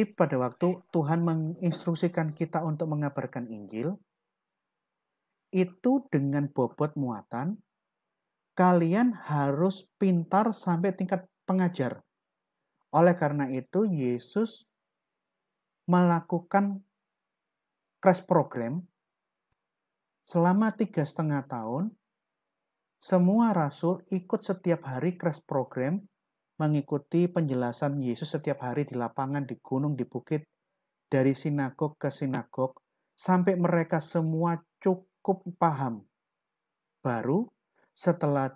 Jadi pada waktu Tuhan menginstruksikan kita untuk mengabarkan Injil, itu dengan bobot muatan, kalian harus pintar sampai tingkat pengajar. Oleh karena itu, Yesus melakukan crash program selama 3,5 tahun. Semua rasul ikut setiap hari crash program, mengikuti penjelasan Yesus setiap hari di lapangan, di gunung, di bukit, dari sinagog ke sinagog, sampai mereka semua cukup paham. Baru setelah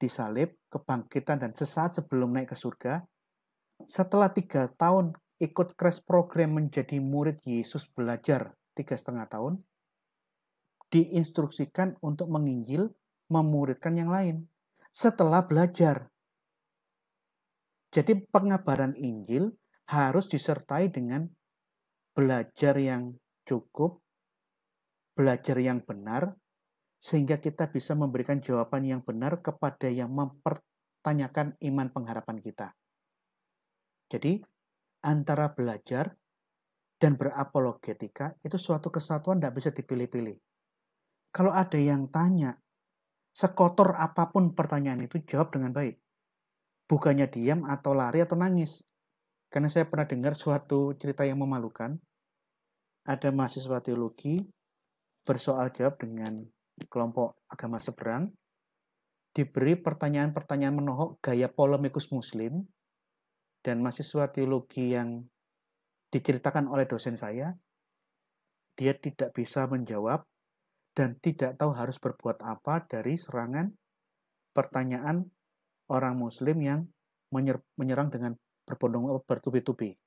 disalib, kebangkitan, dan sesaat sebelum naik ke surga, setelah 3 tahun ikut crash program menjadi murid Yesus, belajar 3,5 tahun, diinstruksikan untuk menginjil, memuridkan yang lain. Setelah belajar. Jadi pengabaran Injil harus disertai dengan belajar yang cukup, belajar yang benar, sehingga kita bisa memberikan jawaban yang benar kepada yang mempertanyakan iman pengharapan kita. Jadi, antara belajar dan berapologetika itu suatu kesatuan tidak bisa dipilih-pilih. Kalau ada yang tanya, sekotor apapun pertanyaan itu, jawab dengan baik. Bukannya diam atau lari atau nangis. Karena saya pernah dengar suatu cerita yang memalukan. Ada mahasiswa teologi bersoal jawab dengan kelompok agama seberang, diberi pertanyaan-pertanyaan menohok gaya polemikus muslim, dan mahasiswa teologi yang diceritakan oleh dosen saya, dia tidak bisa menjawab dan tidak tahu harus berbuat apa dari serangan pertanyaan orang muslim yang menyerang dengan berbondong bertubi-tubi.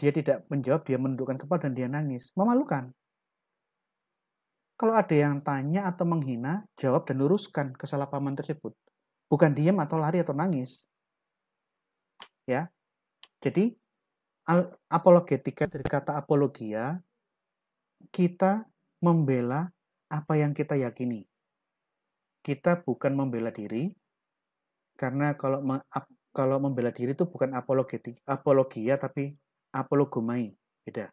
Dia tidak menjawab, dia menundukkan kepala dan dia nangis. Memalukan. Kalau ada yang tanya atau menghina, jawab dan luruskan kesalahpahaman tersebut. Bukan diam atau lari atau nangis. Ya. Jadi apologetika dari kata apologia, kita membela apa yang kita yakini. Kita bukan membela diri, karena kalau membela diri itu bukan apologia, tapi apologomai. Beda.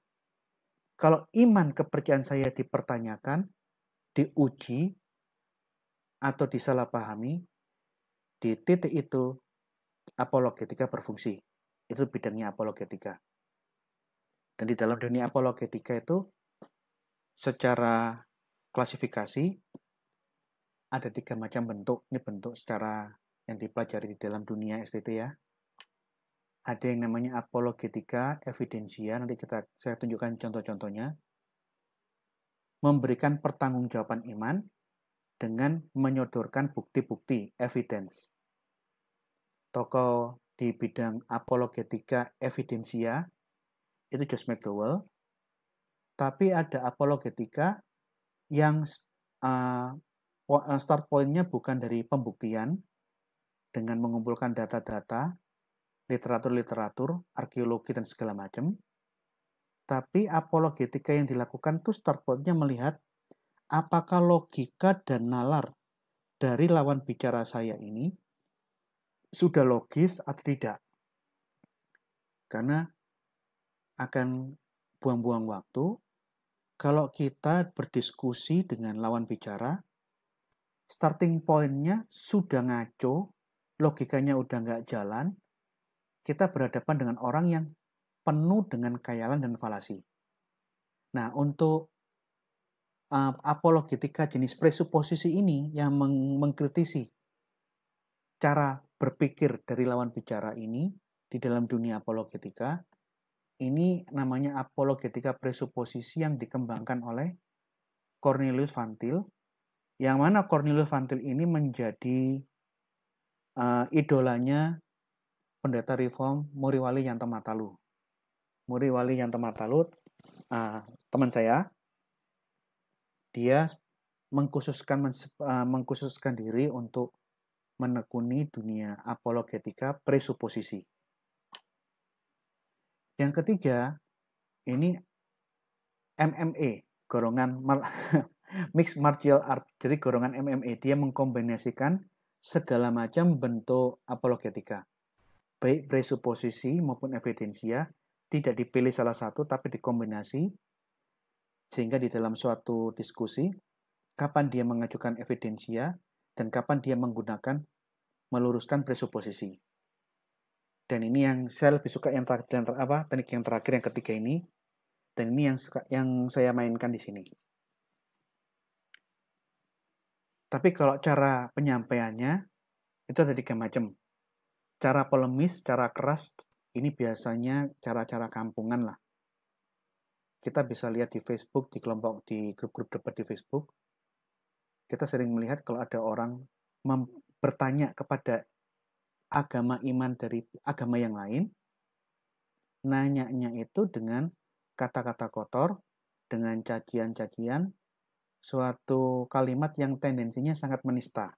Kalau iman kepercayaan saya dipertanyakan, diuji, atau disalahpahami, di titik itu apologetika berfungsi. Itu bidangnya apologetika. Dan di dalam dunia apologetika itu, secara klasifikasi, ada 3 macam bentuk. Ini bentuk secara yang dipelajari di dalam dunia STT ya. Ada yang namanya apologetika evidensia, nanti saya tunjukkan contoh-contohnya. Memberikan pertanggungjawaban iman dengan menyodorkan bukti-bukti, evidence. Tokoh di bidang apologetika evidensia itu Josh McDowell. Tapi ada apologetika yang start point-nya bukan dari pembuktian dengan mengumpulkan data-data, literatur-literatur, arkeologi, dan segala macam. Tapi apologetika yang dilakukan itu start point-nya melihat apakah logika dan nalar dari lawan bicara saya ini sudah logis atau tidak. Karena akan buang-buang waktu kalau kita berdiskusi dengan lawan bicara, starting point-nya sudah ngaco, logikanya udah nggak jalan, kita berhadapan dengan orang yang penuh dengan khayalan dan falasi. Nah, untuk apologetika jenis presuposisi ini yang mengkritisi cara berpikir dari lawan bicara ini di dalam dunia apologetika, ini namanya apologetika presuposisi yang dikembangkan oleh Cornelius Van Til, yang mana Cornelius Van Til ini menjadi idolanya pendeta reform Muriwali Yanto Matalu. Muriwali Yanto Matalu, teman saya, dia mengkhususkan diri untuk menekuni dunia apologetika presuposisi. Yang ketiga, ini MMA, golongan Mixed Martial Art. Jadi golongan MMA, dia mengkombinasikan segala macam bentuk apologetika. baik presuposisi maupun evidensia, tidak dipilih salah satu tapi dikombinasi, sehingga di dalam suatu diskusi, kapan dia mengajukan evidensia dan kapan dia menggunakan meluruskan presuposisi. Dan ini yang saya lebih suka yang teknik yang terakhir yang ketiga ini, dan ini yang saya mainkan di sini. Tapi kalau cara penyampaiannya itu ada 3 macam. Cara polemis, cara keras, ini biasanya cara-cara kampungan lah. Kita bisa lihat di Facebook, di grup-grup debat di Facebook, kita sering melihat kalau ada orang bertanya kepada agama iman dari agama yang lain, nanyanya itu dengan kata-kata kotor, dengan cacian-cacian, suatu kalimat yang tendensinya sangat menista.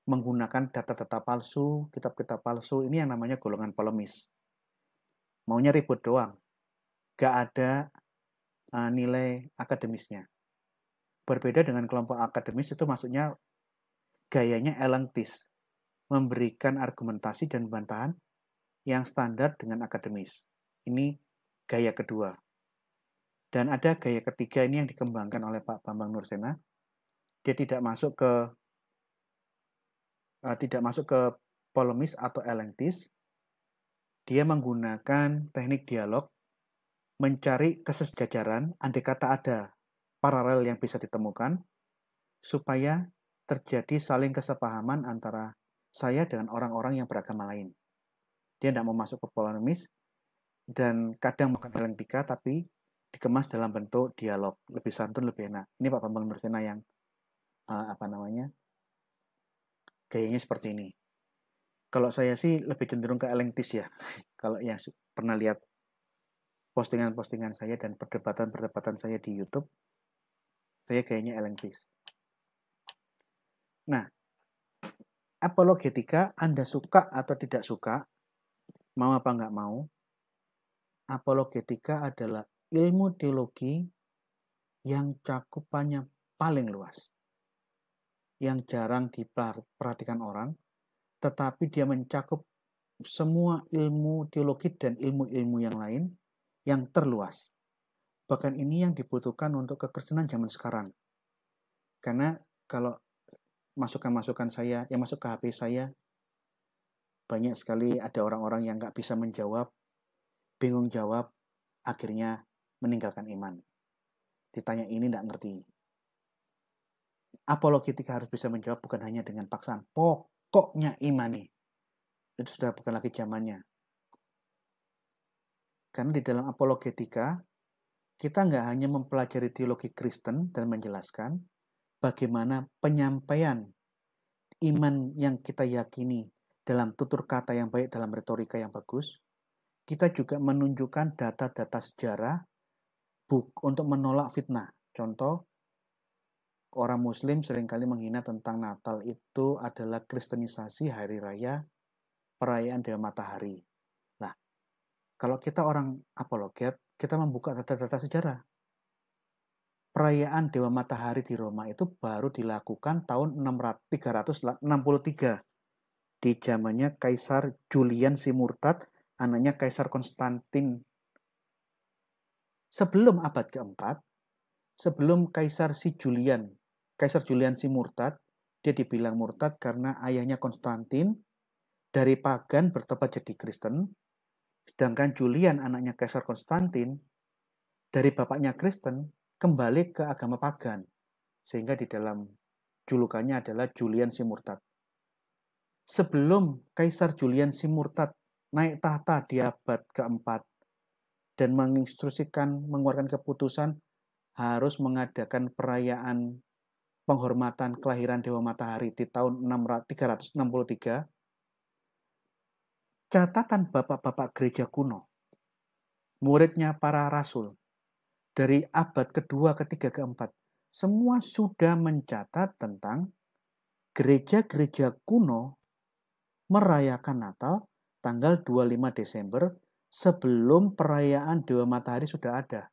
Menggunakan data-data palsu, kitab-kitab palsu, ini yang namanya golongan polemis. Maunya ribut doang, gak ada nilai akademisnya. Berbeda dengan kelompok akademis itu maksudnya gayanya elentis, memberikan argumentasi dan bantahan yang standar dengan akademis. Ini gaya kedua. Dan ada gaya ketiga ini yang dikembangkan oleh Pak Bambang Nursena. Dia tidak masuk ke polemis atau elentis. Dia menggunakan teknik dialog, mencari kesejajaran, andai kata ada paralel yang bisa ditemukan, supaya terjadi saling kesepahaman antara saya dengan orang-orang yang beragama lain. Dia tidak mau masuk ke polemis, dan kadang makan dialektika, tapi dikemas dalam bentuk dialog, lebih santun, lebih enak. Ini Pak Bambang Nursena yang gayanya seperti ini. Kalau saya sih lebih cenderung ke elentis ya. Kalau yang pernah lihat postingan-postingan saya dan perdebatan-perdebatan saya di YouTube, saya gayanya elentis. Nah, apologetika, Anda suka atau tidak suka, mau apa nggak mau, apologetika adalah ilmu teologi yang cakupannya paling luas, yang jarang diperhatikan orang, tetapi dia mencakup semua ilmu teologi dan ilmu-ilmu yang lain yang terluas. Bahkan ini yang dibutuhkan untuk kekristenan zaman sekarang. Karena kalau masukan-masukan saya, yang masuk ke HP saya, banyak sekali ada orang-orang yang nggak bisa menjawab, bingung jawab, akhirnya meninggalkan iman. Ditanya ini nggak ngerti. Apologetika harus bisa menjawab bukan hanya dengan paksaan. Pokoknya imani. Itu sudah bukan lagi zamannya. Karena di dalam apologetika, kita nggak hanya mempelajari teologi Kristen dan menjelaskan bagaimana penyampaian iman yang kita yakini dalam tutur kata yang baik, dalam retorika yang bagus, kita juga menunjukkan data-data sejarah untuk menolak fitnah. Contoh, orang Muslim seringkali menghina tentang Natal itu adalah kristenisasi hari raya perayaan Dewa Matahari. Nah, kalau kita orang apologet, kita membuka data-data sejarah. Perayaan Dewa Matahari di Roma itu baru dilakukan tahun 363 di zamannya Kaisar Julian si Murtad, anaknya Kaisar Konstantin. Sebelum abad keempat, sebelum Kaisar Julian si Murtad, dia dibilang murtad karena ayahnya Konstantin dari pagan bertobat jadi Kristen, sedangkan Julian anaknya Kaisar Konstantin dari bapaknya Kristen kembali ke agama pagan, sehingga di dalam julukannya adalah Julian si Murtad. Sebelum Kaisar Julian si Murtad naik tahta di abad keempat dan mengeluarkan keputusan harus mengadakan perayaan penghormatan kelahiran Dewa Matahari di tahun 363, catatan bapak-bapak gereja kuno, muridnya para rasul, dari abad kedua, ketiga, keempat, semua sudah mencatat tentang gereja-gereja kuno merayakan Natal tanggal 25 Desember sebelum perayaan Dewa Matahari sudah ada.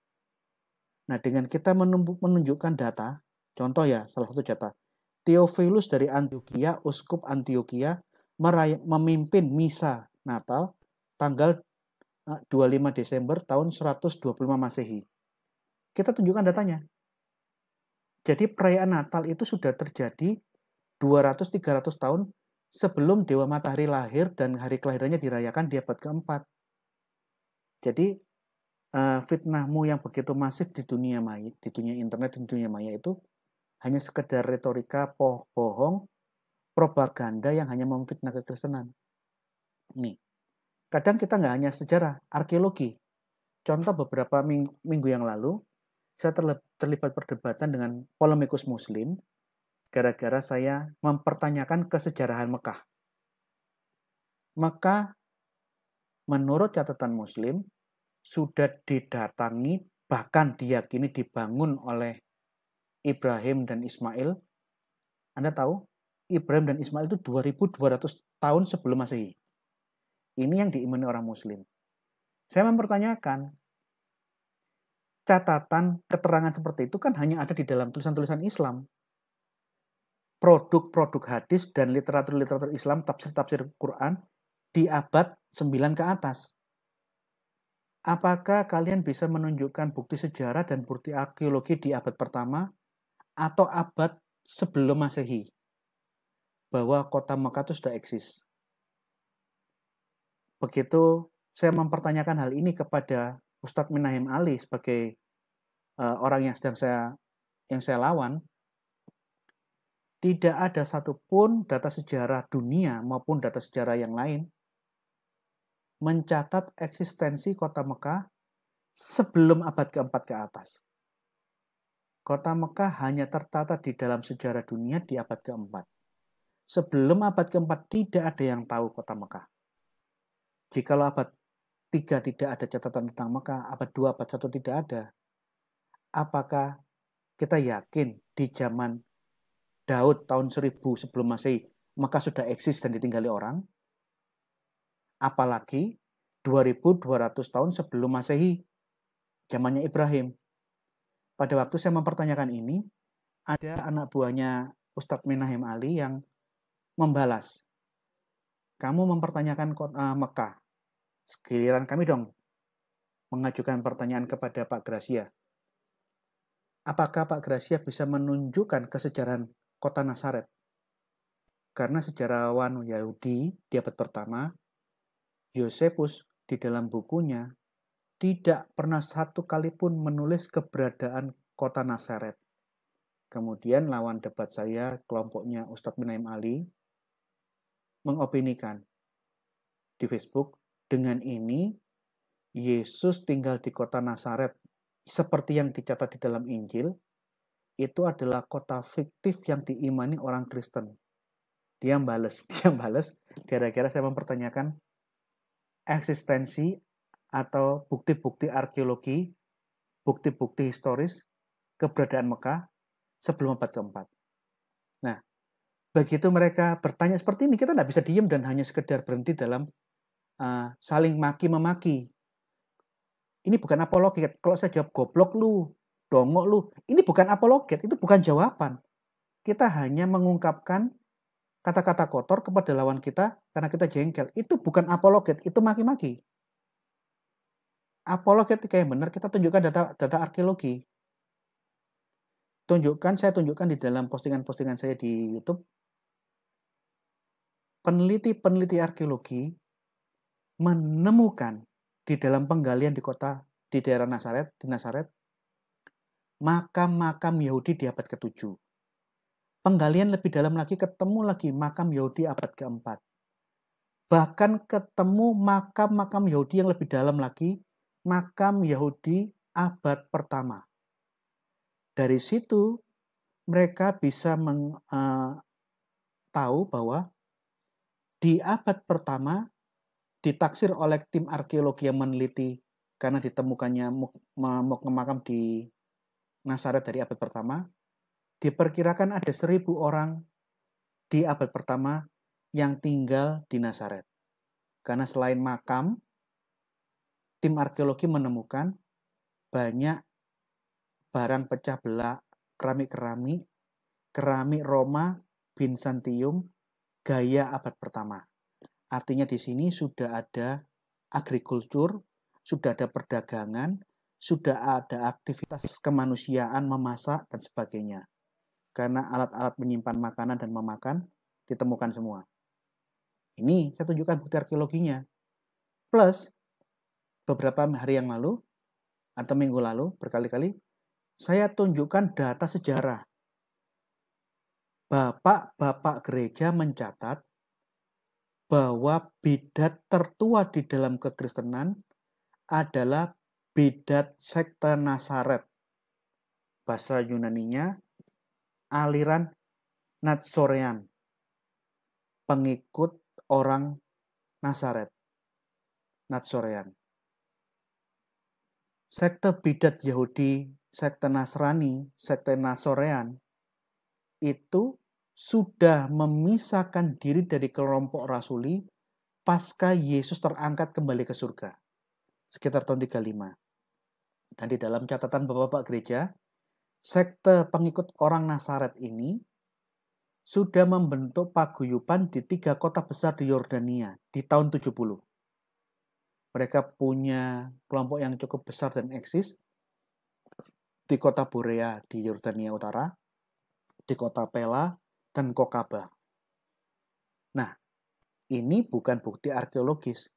Nah, dengan kita menunjukkan data, contoh ya, salah satu data, Theophilus dari Antioquia, Uskup Antioquia, memimpin misa Natal tanggal 25 Desember tahun 125 Masehi. Kita tunjukkan datanya. Jadi perayaan Natal itu sudah terjadi 200-300 tahun sebelum Dewa Matahari lahir dan hari kelahirannya dirayakan di abad keempat. Jadi fitnahmu yang begitu masif di dunia maya, di dunia internet, di dunia maya itu hanya sekedar retorika bohong, propaganda yang hanya memfitnah kekristenan. Nih, kadang kita nggak hanya sejarah, arkeologi. Contoh beberapa minggu yang lalu, saya terlibat perdebatan dengan polemikus muslim gara-gara saya mempertanyakan kesejarahan Mekah. Mekah, menurut catatan muslim, sudah didatangi, bahkan diyakini dibangun oleh Ibrahim dan Ismail. Anda tahu, Ibrahim dan Ismail itu 2200 tahun sebelum Masehi. Ini yang diimani orang muslim. Saya mempertanyakan, catatan keterangan seperti itu kan hanya ada di dalam tulisan-tulisan Islam. Produk-produk hadis dan literatur-literatur Islam, tafsir-tafsir Quran di abad 9 ke atas. Apakah kalian bisa menunjukkan bukti sejarah dan bukti arkeologi di abad pertama atau abad sebelum Masehi bahwa kota Mekah itu sudah eksis? Begitu saya mempertanyakan hal ini kepada Ustadz Minahim Ali sebagai orang yang sedang saya lawan, tidak ada satupun data sejarah dunia maupun data sejarah yang lain mencatat eksistensi kota Mekah sebelum abad keempat ke atas. Kota Mekah hanya tertata di dalam sejarah dunia di abad keempat. Sebelum abad keempat tidak ada yang tahu kota Mekah. Jikalau abad 3 tidak ada catatan tentang Mekah, abad 2, abad 1 tidak ada. Apakah kita yakin di zaman Daud tahun 1000 sebelum Masehi, Mekah sudah eksis dan ditinggali orang? Apalagi 2200 tahun sebelum Masehi, zamannya Ibrahim. Pada waktu saya mempertanyakan ini, ada anak buahnya Ustadz Minahim Ali yang membalas. Kamu mempertanyakan Mekah. Giliran kami dong mengajukan pertanyaan kepada Pak Gracia. Apakah Pak Gracia bisa menunjukkan kesejarahan kota Nazaret? Karena sejarawan Yahudi di abad pertama, Yosefus di dalam bukunya tidak pernah satu kali pun menulis keberadaan kota Nazaret. Kemudian lawan debat saya, kelompoknya Ustadz Minahim Ali, mengopinikan di Facebook, dengan ini Yesus tinggal di kota Nazaret seperti yang dicatat di dalam Injil, itu adalah kota fiktif yang diimani orang Kristen. Dia bales gara-gara saya mempertanyakan eksistensi atau bukti-bukti arkeologi, bukti-bukti historis keberadaan Mekah sebelum abad keempat. Nah, begitu mereka bertanya seperti ini, kita tidak bisa diam dan hanya sekedar berhenti dalam saling maki-memaki. Ini bukan apologet. Kalau saya jawab goblok lu, dongok lu, ini bukan apologet, itu bukan jawaban. Kita hanya mengungkapkan kata-kata kotor kepada lawan kita karena kita jengkel. Itu bukan apologet, itu maki-maki. Apologet kayak benar, kita tunjukkan data arkeologi. Saya tunjukkan di dalam postingan-postingan saya di YouTube. Peneliti-peneliti arkeologi menemukan di dalam penggalian di daerah Nazaret, makam-makam Yahudi di abad ke-7. Penggalian lebih dalam lagi ketemu lagi makam Yahudi abad ke-4. Bahkan ketemu makam-makam Yahudi yang lebih dalam lagi, makam Yahudi abad pertama. Dari situ mereka bisa tahu bahwa di abad pertama ditaksir oleh tim arkeologi yang meneliti karena ditemukannya makam di Nazaret dari abad pertama, diperkirakan ada 1000 orang di abad pertama yang tinggal di Nazaret. Karena selain makam, tim arkeologi menemukan banyak barang pecah belah, keramik Roma, Bizantium, gaya abad pertama. Artinya di sini sudah ada agrikultur, sudah ada perdagangan, sudah ada aktivitas kemanusiaan, memasak, dan sebagainya. Karena alat-alat menyimpan makanan dan memakan ditemukan semua. Ini saya tunjukkan bukti arkeologinya. Plus, beberapa hari yang lalu, atau minggu lalu, berkali-kali, saya tunjukkan data sejarah. Bapak-bapak gereja mencatat bahwa bidat tertua di dalam kekristenan adalah bidat sekte Nazaret. Bahasa Yunaninya aliran Nazarean, pengikut orang Nazaret. Nazarean. Sekte bidat Yahudi, sekte Nasrani, sekte Nazarean itu sudah memisahkan diri dari kelompok rasuli pasca Yesus terangkat kembali ke surga. Sekitar tahun 35. Dan di dalam catatan bapak-bapak gereja, sekte pengikut orang Nazaret ini sudah membentuk paguyuban di 3 kota besar di Yordania di tahun 70. Mereka punya kelompok yang cukup besar dan eksis di kota Borea di Yordania Utara, di kota Pella, dan Kokaba. Nah, ini bukan bukti arkeologis.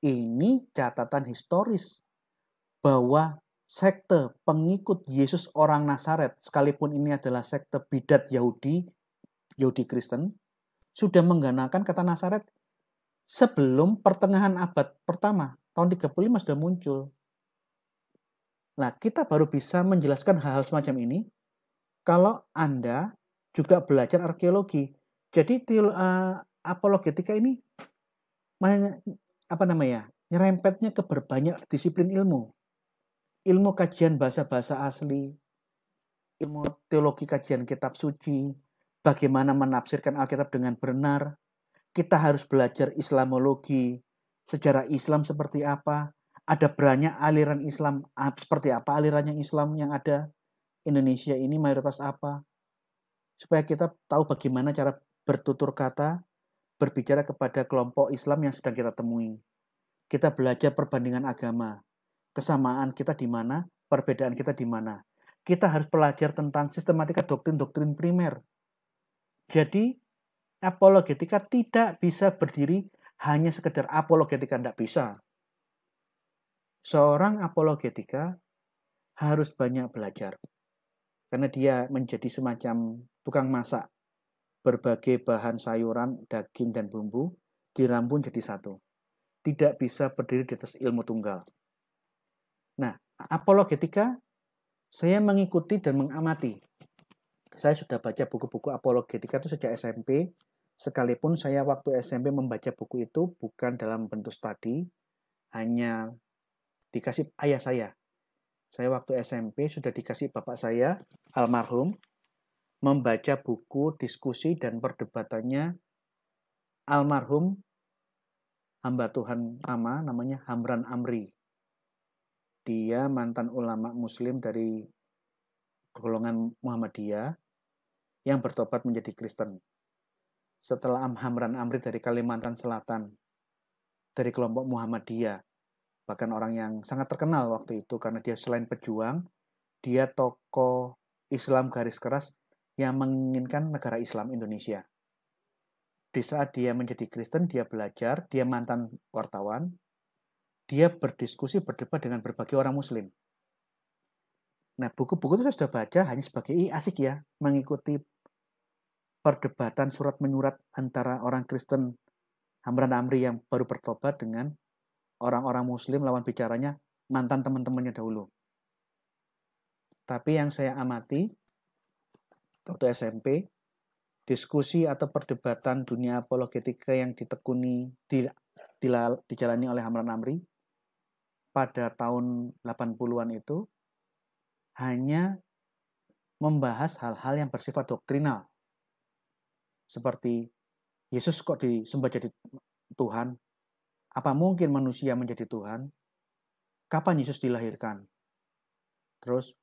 Ini catatan historis bahwa sekte pengikut Yesus orang Nazaret, sekalipun ini adalah sekte bidat Yahudi Kristen, sudah menggunakan kata Nazaret sebelum pertengahan abad pertama, tahun 35 sudah muncul. Nah, kita baru bisa menjelaskan hal-hal semacam ini kalau Anda juga belajar arkeologi. Jadi apologetika ini nyerempetnya ke berbanyak disiplin ilmu. Ilmu kajian bahasa-bahasa asli, ilmu teologi kajian kitab suci, bagaimana menafsirkan Alkitab dengan benar. Kita harus belajar Islamologi, sejarah Islam seperti apa, ada banyak aliran Islam, seperti apa alirannya Islam yang ada. Indonesia ini mayoritas apa, supaya kita tahu bagaimana cara bertutur kata, berbicara kepada kelompok Islam yang sedang kita temui. Kita belajar perbandingan agama, kesamaan kita di mana, perbedaan kita di mana. Kita harus belajar tentang sistematika doktrin-doktrin primer. Jadi, apologetika tidak bisa berdiri hanya sekedar apologetika, tidak bisa. Seorang apologetika harus banyak belajar. Karena dia menjadi semacam tukang masak. Berbagai bahan sayuran, daging, dan bumbu dirambung jadi satu. Tidak bisa berdiri di atas ilmu tunggal. Nah, apologetika saya mengikuti dan mengamati. Saya sudah baca buku-buku apologetika itu sejak SMP. Sekalipun saya waktu SMP membaca buku itu bukan dalam bentuk studi, hanya dikasih ayah saya. Saya waktu SMP sudah dikasih bapak saya, almarhum, membaca buku diskusi dan perdebatannya almarhum hamba Tuhan namanya Hamran Amri. Dia mantan ulama muslim dari golongan Muhammadiyah yang bertobat menjadi Kristen. Setelah Hamran Amri dari Kalimantan Selatan, dari kelompok Muhammadiyah, bahkan orang yang sangat terkenal waktu itu karena dia selain pejuang, dia tokoh Islam garis keras yang menginginkan negara Islam Indonesia. Di saat dia menjadi Kristen, dia belajar, dia mantan wartawan, dia berdiskusi, berdebat dengan berbagai orang Muslim. Nah, buku-buku itu saya sudah baca hanya sebagai asik ya, mengikuti perdebatan surat menyurat antara orang Kristen Hamran Amri yang baru bertobat dengan orang-orang Muslim lawan bicaranya mantan teman-temannya dahulu. Tapi yang saya amati waktu SMP, diskusi atau perdebatan dunia apologetika yang ditekuni dijalani oleh Hamran Amri pada tahun 80-an itu hanya membahas hal-hal yang bersifat doktrinal. Seperti Yesus kok disembah jadi Tuhan? Apa mungkin manusia menjadi Tuhan? Kapan Yesus dilahirkan? Terus,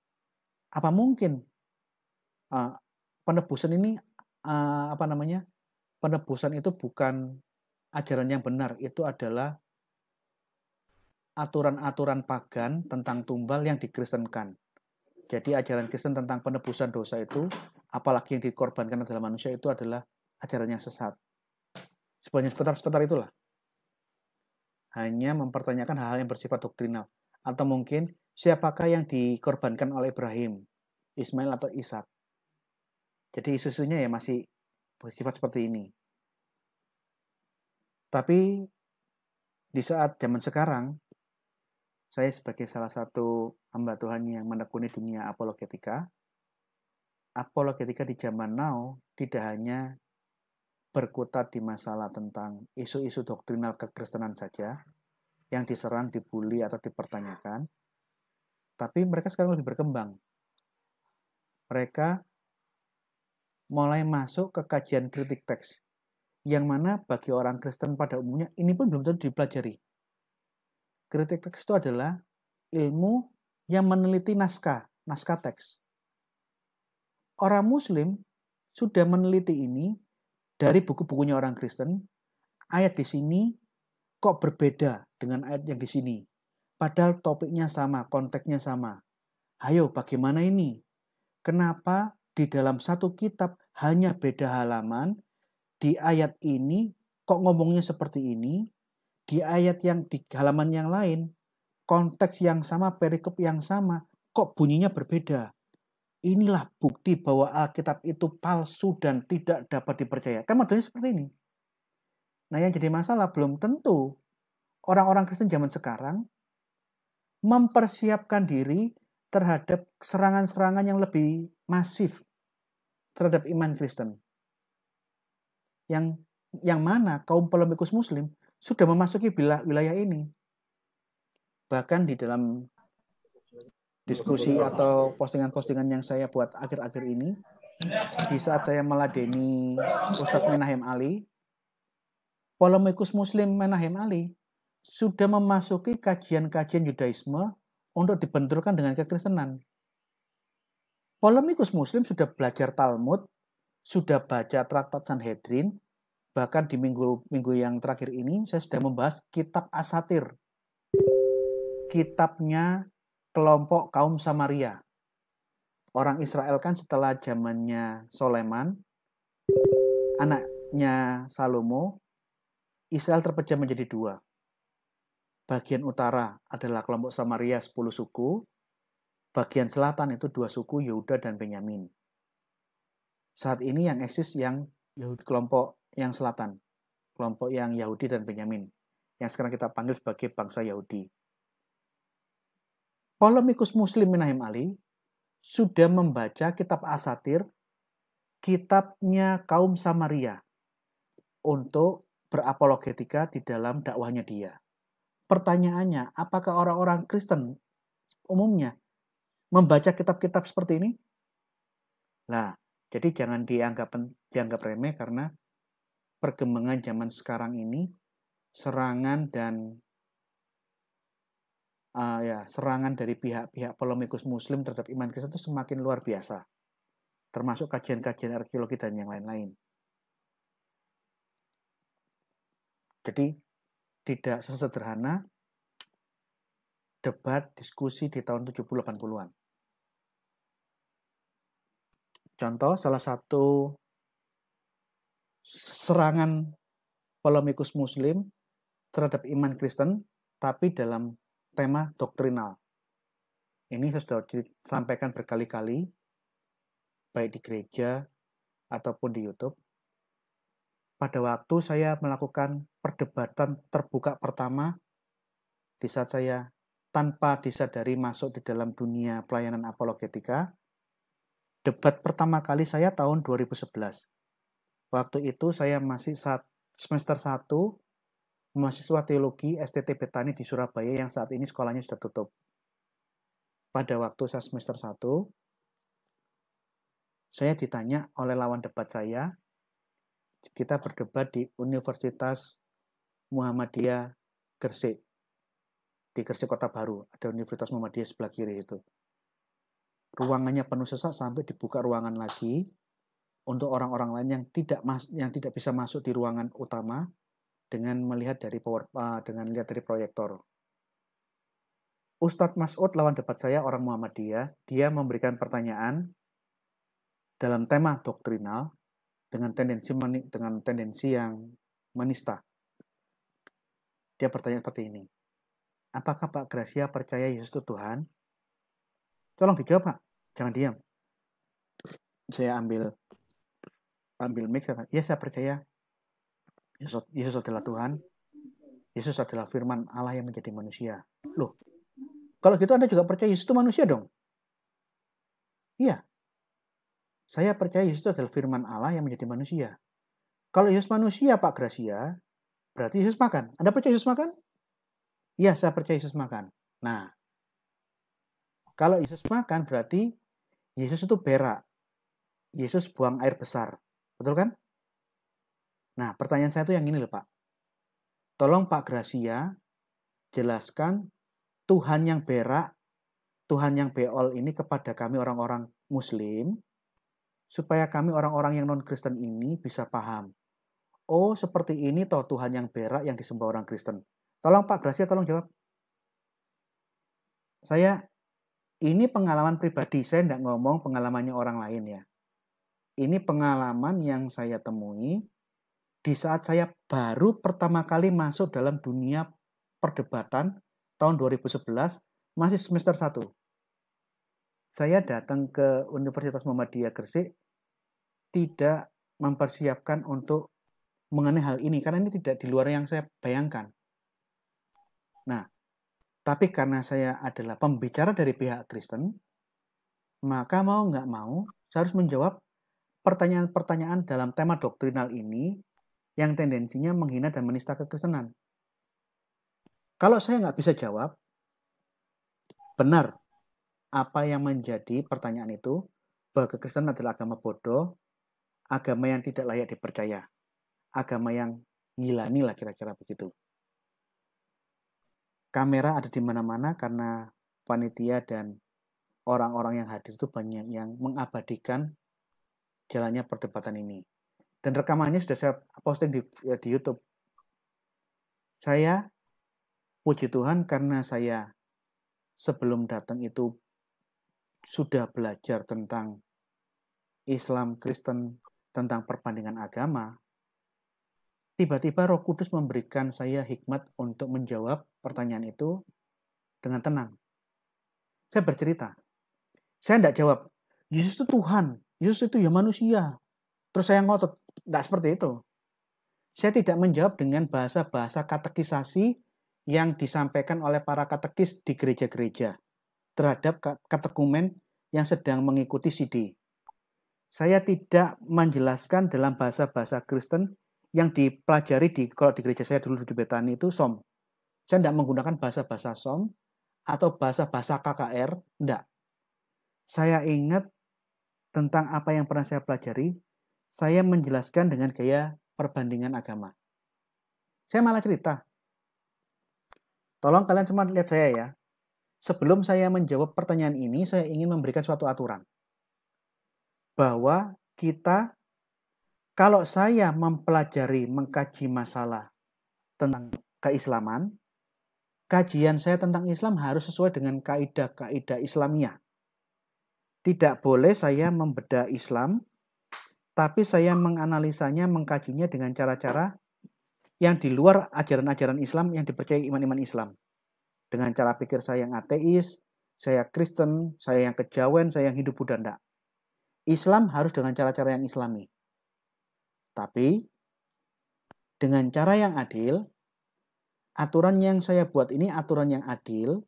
apa mungkin penebusan ini penebusan itu bukan ajaran yang benar itu adalah aturan-aturan pagan tentang tumbal yang dikristenkan. Jadi ajaran Kristen tentang penebusan dosa itu, apalagi yang dikorbankan adalah manusia, itu adalah ajaran yang sesat. Sebenarnya seputar itulah. Hanya mempertanyakan hal-hal yang bersifat doktrinal. Atau mungkin siapakah yang dikorbankan oleh Ibrahim, Ismail atau Ishak. Jadi isu-isunya ya masih bersifat seperti ini. Tapi di saat zaman sekarang, saya sebagai salah satu hamba Tuhan yang menekuni dunia apologetika di zaman now tidak hanya berkutat di masalah tentang isu-isu doktrinal kekristenan saja yang diserang, dibully, atau dipertanyakan, tapi mereka sekarang lebih berkembang. Mereka mulai masuk ke kajian kritik teks, yang mana bagi orang Kristen pada umumnya ini pun belum tentu dipelajari. Kritik teks itu adalah ilmu yang meneliti naskah teks. Orang Muslim sudah meneliti ini dari buku-bukunya orang Kristen. Ayat di sini kok berbeda dengan ayat yang di sini. Padahal topiknya sama, konteksnya sama. Ayo, bagaimana ini? Kenapa di dalam satu kitab hanya beda halaman? Di ayat ini kok ngomongnya seperti ini? Di ayat yang di halaman yang lain, konteks yang sama, perikop yang sama, kok bunyinya berbeda? Inilah bukti bahwa Alkitab itu palsu dan tidak dapat dipercaya. Kan modelnya seperti ini. Nah, yang jadi masalah belum tentu orang-orang Kristen zaman sekarang mempersiapkan diri terhadap serangan-serangan yang lebih masif terhadap iman Kristen. Yang mana kaum polemikus Muslim sudah memasuki wilayah ini. Bahkan di dalam diskusi atau postingan-postingan yang saya buat akhir-akhir ini, di saat saya meladeni Ustadz Menahem Ali, polemikus Muslim Menahem Ali sudah memasuki kajian-kajian Yudaisme untuk dibenturkan dengan kekristenan. Polemikus Muslim sudah belajar Talmud, sudah baca traktat Sanhedrin, bahkan di minggu yang terakhir ini saya sedang membahas kitab Asatir, kitabnya kelompok kaum Samaria. Orang Israel kan setelah zamannya Soleman, anaknya Salomo, Israel terpecah menjadi dua. Bagian utara adalah kelompok Samaria 10 suku, bagian selatan itu 2 suku, Yehuda dan Benyamin. Saat ini yang eksis yang kelompok yang selatan, kelompok yang Yahudi dan Benyamin, yang sekarang kita panggil sebagai bangsa Yahudi. Polemikus Muslim Menahem Ali sudah membaca kitab Asatir, kitabnya kaum Samaria, untuk berapologetika di dalam dakwahnya dia. Pertanyaannya, apakah orang-orang Kristen umumnya membaca kitab-kitab seperti ini? Nah, jadi jangan dianggap remeh karena perkembangan zaman sekarang ini serangan dari pihak-pihak polemikus Muslim terhadap iman Kristen itu semakin luar biasa, termasuk kajian-kajian arkeologi dan yang lain-lain. Jadi tidak sesederhana debat diskusi di tahun 70-80-an. Contoh, salah satu serangan polemikus Muslim terhadap iman Kristen, tapi dalam tema doktrinal. Ini sudah disampaikan berkali-kali, baik di gereja ataupun di YouTube. Pada waktu saya melakukan perdebatan terbuka pertama, di saat saya tanpa disadari masuk di dalam dunia pelayanan apologetika, debat pertama kali saya tahun 2011. Waktu itu saya masih semester 1, mahasiswa teologi STT Betani di Surabaya yang saat ini sekolahnya sudah tutup. Pada waktu saya semester 1, saya ditanya oleh lawan debat saya, kita berdebat di Universitas Muhammadiyah Gresik. Di Gresik Kota Baru, ada Universitas Muhammadiyah sebelah kiri itu. Ruangannya penuh sesak sampai dibuka ruangan lagi untuk orang-orang lain yang tidak bisa masuk di ruangan utama. dengan melihat dari proyektor. Ustadz Mas'ud lawan debat saya orang Muhammadiyah, dia memberikan pertanyaan dalam tema doktrinal dengan tendensi yang menista. Dia bertanya seperti ini. Apakah Pak Gracia percaya Yesus itu Tuhan? Tolong dijawab, Pak. Jangan diam. Saya ambil mic. Ya, saya percaya Yesus adalah Tuhan. Yesus adalah firman Allah yang menjadi manusia. Loh, kalau gitu Anda juga percaya Yesus itu manusia dong? Iya. Saya percaya Yesus adalah firman Allah yang menjadi manusia. Kalau Yesus manusia, Pak Gracia, berarti Yesus makan. Anda percaya Yesus makan? Iya, saya percaya Yesus makan. Nah, kalau Yesus makan berarti Yesus itu berak. Yesus buang air besar. Betul kan? Nah, pertanyaan saya itu yang ini loh, Pak. Tolong Pak Gracia jelaskan Tuhan yang berak, Tuhan yang beol ini kepada kami orang-orang Muslim, supaya kami orang-orang yang non-Kristen ini bisa paham. Oh, seperti ini toh Tuhan yang berak yang disembah orang Kristen. Tolong Pak Gracia, tolong jawab. Ini pengalaman pribadi, saya tidak ngomong pengalamannya orang lain ya. Ini pengalaman yang saya temui di saat saya baru pertama kali masuk dalam dunia perdebatan tahun 2011, masih semester 1. Saya datang ke Universitas Muhammadiyah Gresik tidak mempersiapkan untuk mengenai hal ini, karena ini tidak di luar yang saya bayangkan. Nah, tapi karena saya adalah pembicara dari pihak Kristen, maka mau nggak mau, saya harus menjawab pertanyaan-pertanyaan dalam tema doktrinal ini yang tendensinya menghina dan menista kekristenan. Kalau saya nggak bisa jawab, benar apa yang menjadi pertanyaan itu, bahwa kekristenan adalah agama bodoh, agama yang tidak layak dipercaya, agama yang ngilani lah kira-kira begitu. Kamera ada di mana-mana karena panitia dan orang-orang yang hadir itu banyak yang mengabadikan jalannya perdebatan ini. Dan rekamannya sudah saya posting di YouTube. Saya, puji Tuhan, karena saya sebelum datang itu sudah belajar tentang Islam, Kristen, tentang perbandingan agama, tiba-tiba Roh Kudus memberikan saya hikmat untuk menjawab pertanyaan itu dengan tenang. Saya bercerita. Saya tidak jawab, Yesus itu Tuhan, Yesus itu ya manusia. Terus saya ngotot. Tidak seperti itu. Saya tidak menjawab dengan bahasa-bahasa katekisasi yang disampaikan oleh para katekis di gereja-gereja terhadap katekumen yang sedang mengikuti CD. Saya tidak menjelaskan dalam bahasa-bahasa Kristen yang dipelajari kalau di gereja saya dulu di Betani itu SOM. Saya tidak menggunakan bahasa-bahasa SOM atau bahasa-bahasa KKR, tidak. Saya ingat tentang apa yang pernah saya pelajari, saya menjelaskan dengan gaya perbandingan agama. Saya malah cerita. Tolong kalian cuma lihat saya ya. Sebelum saya menjawab pertanyaan ini, saya ingin memberikan suatu aturan. Bahwa kita, kalau saya mengkaji masalah tentang keislaman, kajian saya tentang Islam harus sesuai dengan kaidah-kaidah Islamiyah. Tidak boleh saya membedah Islam, tapi saya menganalisanya, mengkajinya dengan cara-cara yang di luar ajaran-ajaran Islam yang dipercayai iman-iman Islam. Dengan cara pikir saya yang ateis, saya Kristen, saya yang kejawen, saya yang Hindu Buddha, enggak. Islam harus dengan cara-cara yang Islami. Tapi dengan cara yang adil, aturan yang saya buat ini aturan yang adil.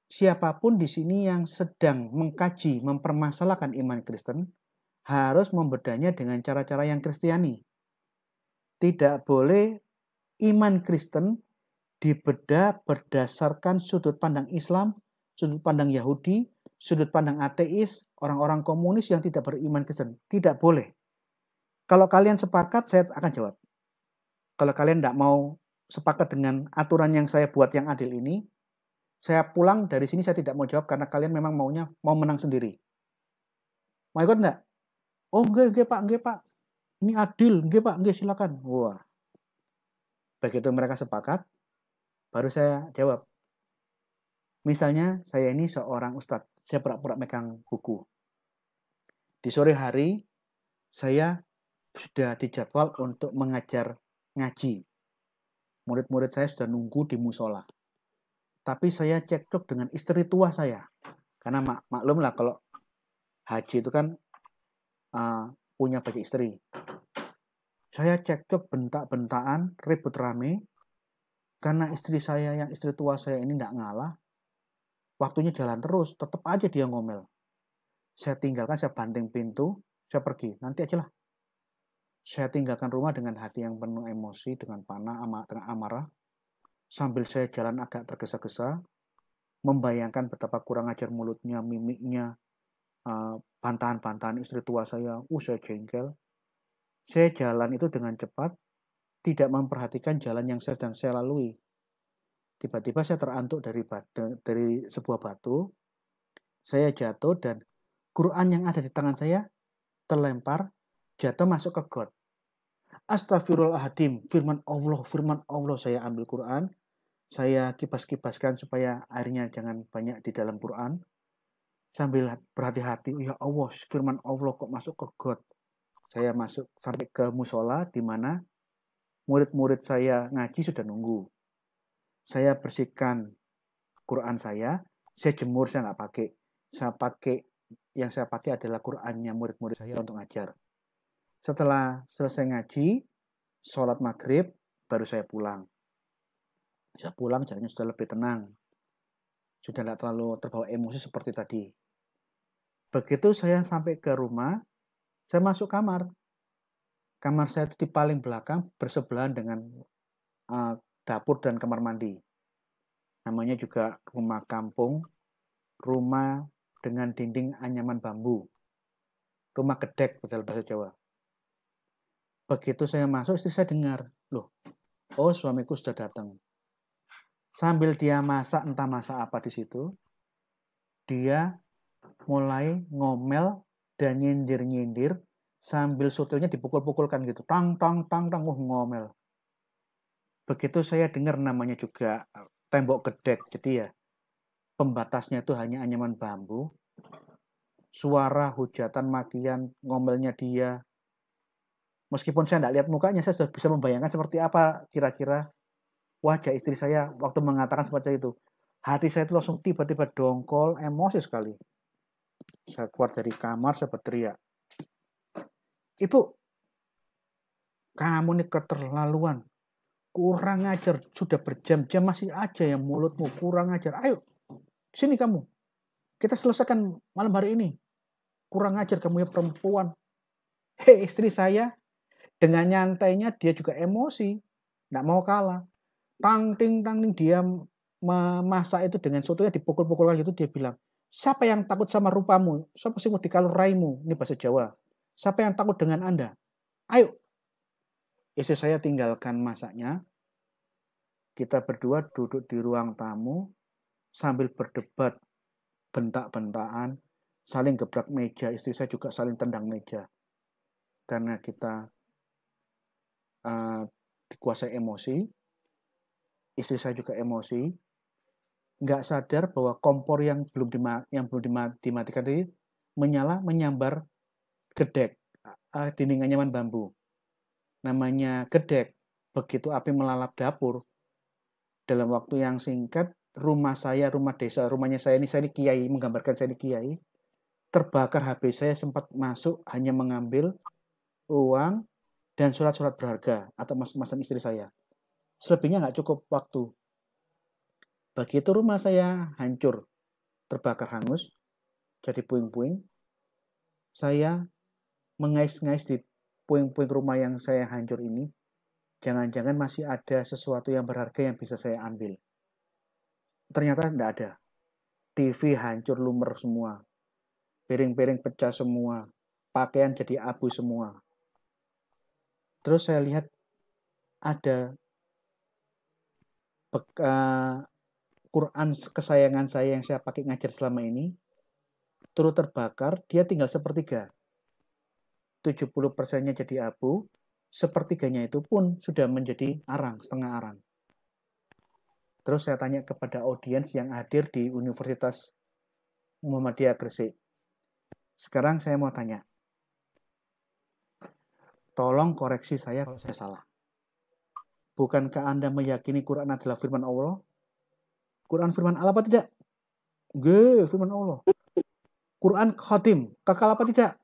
Siapapun di sini yang sedang mengkaji, mempermasalahkan iman Kristen, harus membedahnya dengan cara-cara yang Kristiani. Tidak boleh iman Kristen dibedah berdasarkan sudut pandang Islam, sudut pandang Yahudi, sudut pandang ateis, orang-orang komunis yang tidak beriman Kristen. Tidak boleh. Kalau kalian sepakat, saya akan jawab. Kalau kalian tidak mau sepakat dengan aturan yang saya buat yang adil ini, saya pulang dari sini, saya tidak mau jawab karena kalian memang mau menang sendiri. Mau ikut enggak? Oh, enggak Pak, enggak Pak. Ini adil, enggak Pak, enggak silakan. Wah. Begitu mereka sepakat, baru saya jawab. Misalnya saya ini seorang ustadz, saya pura-pura megang buku. Di sore hari, saya sudah dijadwal untuk mengajar ngaji. Murid-murid saya sudah nunggu di musola. Tapi saya cekcok dengan istri tua saya. Karena maklum lah kalau haji itu kan punya banyak istri. Saya cekcok bentak-bentakan, ribut rame. Karena istri saya yang istri tua saya ini tidak ngalah. Waktunya jalan terus, tetap aja dia ngomel. Saya tinggalkan, saya banting pintu, saya pergi. Nanti aja lah. Saya tinggalkan rumah dengan hati yang penuh emosi, dengan panah, dengan amarah. Sambil saya jalan agak tergesa-gesa, membayangkan betapa kurang ajar mulutnya, mimiknya, bantahan-bantahan istri tua saya. Saya jengkel. Saya jalan itu dengan cepat, tidak memperhatikan jalan yang sedang saya lalui. Tiba-tiba saya terantuk dari sebuah batu. Saya jatuh dan Quran yang ada di tangan saya terlempar, jatuh masuk ke got. Astagfirullahaladzim, firman Allah. Saya ambil Quran, saya kipas-kipaskan supaya airnya jangan banyak di dalam Quran. Sambil berhati-hati, ya Allah, firman Allah kok masuk ke got. Saya masuk sampai ke musola di mana murid-murid saya ngaji sudah nunggu. Saya bersihkan Quran saya jemur, saya nggak pakai. Yang saya pakai adalah Qurannya murid-murid saya untuk ngajar. Setelah selesai ngaji, sholat maghrib, baru saya pulang. Saya pulang jalannya sudah lebih tenang. Sudah tidak terlalu terbawa emosi seperti tadi. Begitu saya sampai ke rumah, saya masuk kamar. Kamar saya itu di paling belakang, bersebelahan dengan dapur dan kamar mandi. Namanya juga rumah kampung, rumah dengan dinding anyaman bambu. Rumah gedek, dalam bahasa Jawa. Begitu saya masuk, istri saya dengar, suamiku sudah datang. Sambil dia masak, entah masak apa di situ, dia mulai ngomel dan nyindir-nyindir sambil sutilnya dipukul-pukulkan gitu. Tang, ngomel. Begitu saya dengar namanya juga tembok gedek, jadi ya pembatasnya itu hanya anyaman bambu. Suara hujatan, makian, ngomelnya dia. Meskipun saya tidak lihat mukanya, saya sudah bisa membayangkan seperti apa kira-kira wajah istri saya waktu mengatakan seperti itu. Hati saya itu langsung tiba-tiba dongkol, emosi sekali. Saya keluar dari kamar, saya berteriak, "Ibu, kamu ini keterlaluan. Kurang ajar, sudah berjam-jam masih aja yang mulutmu kurang ajar. Ayo, sini kamu. Kita selesaikan malam hari ini. Kurang ajar kamu ya perempuan." Hei, istri saya dengan nyantainya dia juga emosi. Nggak mau kalah. Tang ting dia memasak itu dengan sotonya dipukul-pukul lagi itu dia bilang, "Siapa yang takut sama rupamu? Siapa sih mau dikalur raimu?" Ini bahasa Jawa. "Siapa yang takut dengan Anda? Ayo." Istri saya tinggalkan masaknya. Kita berdua duduk di ruang tamu sambil berdebat, bentak-bentakan, saling gebrak meja. Istri saya juga saling tendang meja. Karena kita dikuasai emosi, istri saya juga emosi, nggak sadar bahwa kompor yang belum dimatikan tadi menyala, menyambar gedek, dinding anyaman bambu. Namanya gedek, begitu api melalap dapur, dalam waktu yang singkat, rumah rumahnya saya ini kiai, menggambarkan saya ini kiai, terbakar. HP saya sempat masuk, hanya mengambil uang dan surat-surat berharga atau mas-masan istri saya. Selebihnya nggak cukup waktu. Begitu rumah saya hancur, terbakar hangus, jadi puing-puing, saya mengais-ngais di puing-puing rumah yang saya hancur ini. Jangan-jangan masih ada sesuatu yang berharga yang bisa saya ambil. Ternyata tidak ada. TV hancur lumer semua. Piring-piring pecah semua. Pakaian jadi abu semua. Terus saya lihat ada Quran kesayangan saya yang saya pakai ngajar selama ini turut terbakar. Dia tinggal sepertiga. 70%-nya jadi abu, sepertiganya itu pun sudah menjadi arang, setengah arang. Terus saya tanya kepada audiens yang hadir di Universitas Muhammadiyah Gresik. Sekarang saya mau tanya, tolong koreksi saya kalau saya salah. Bukankah Anda meyakini Quran adalah firman Allah? Quran firman Allah apa tidak? Nggih, firman Allah. Quran khatim, kakal apa tidak?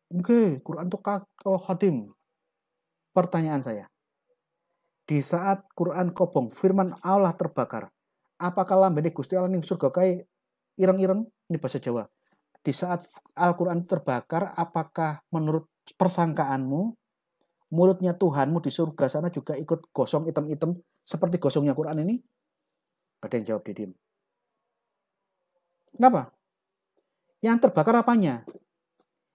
Nggih, Quran itu khatim. Pertanyaan saya, di saat Quran kobong, firman Allah terbakar, apakah lambene Gusti Allah ning surga kae ireng-ireng? Ini bahasa Jawa. Di saat Al-Quran terbakar, apakah menurut persangkaanmu, mulutnya Tuhanmu di surga sana juga ikut gosong item-item seperti gosongnya Quran ini? Ada yang jawab, didim. Kenapa? Yang terbakar apanya?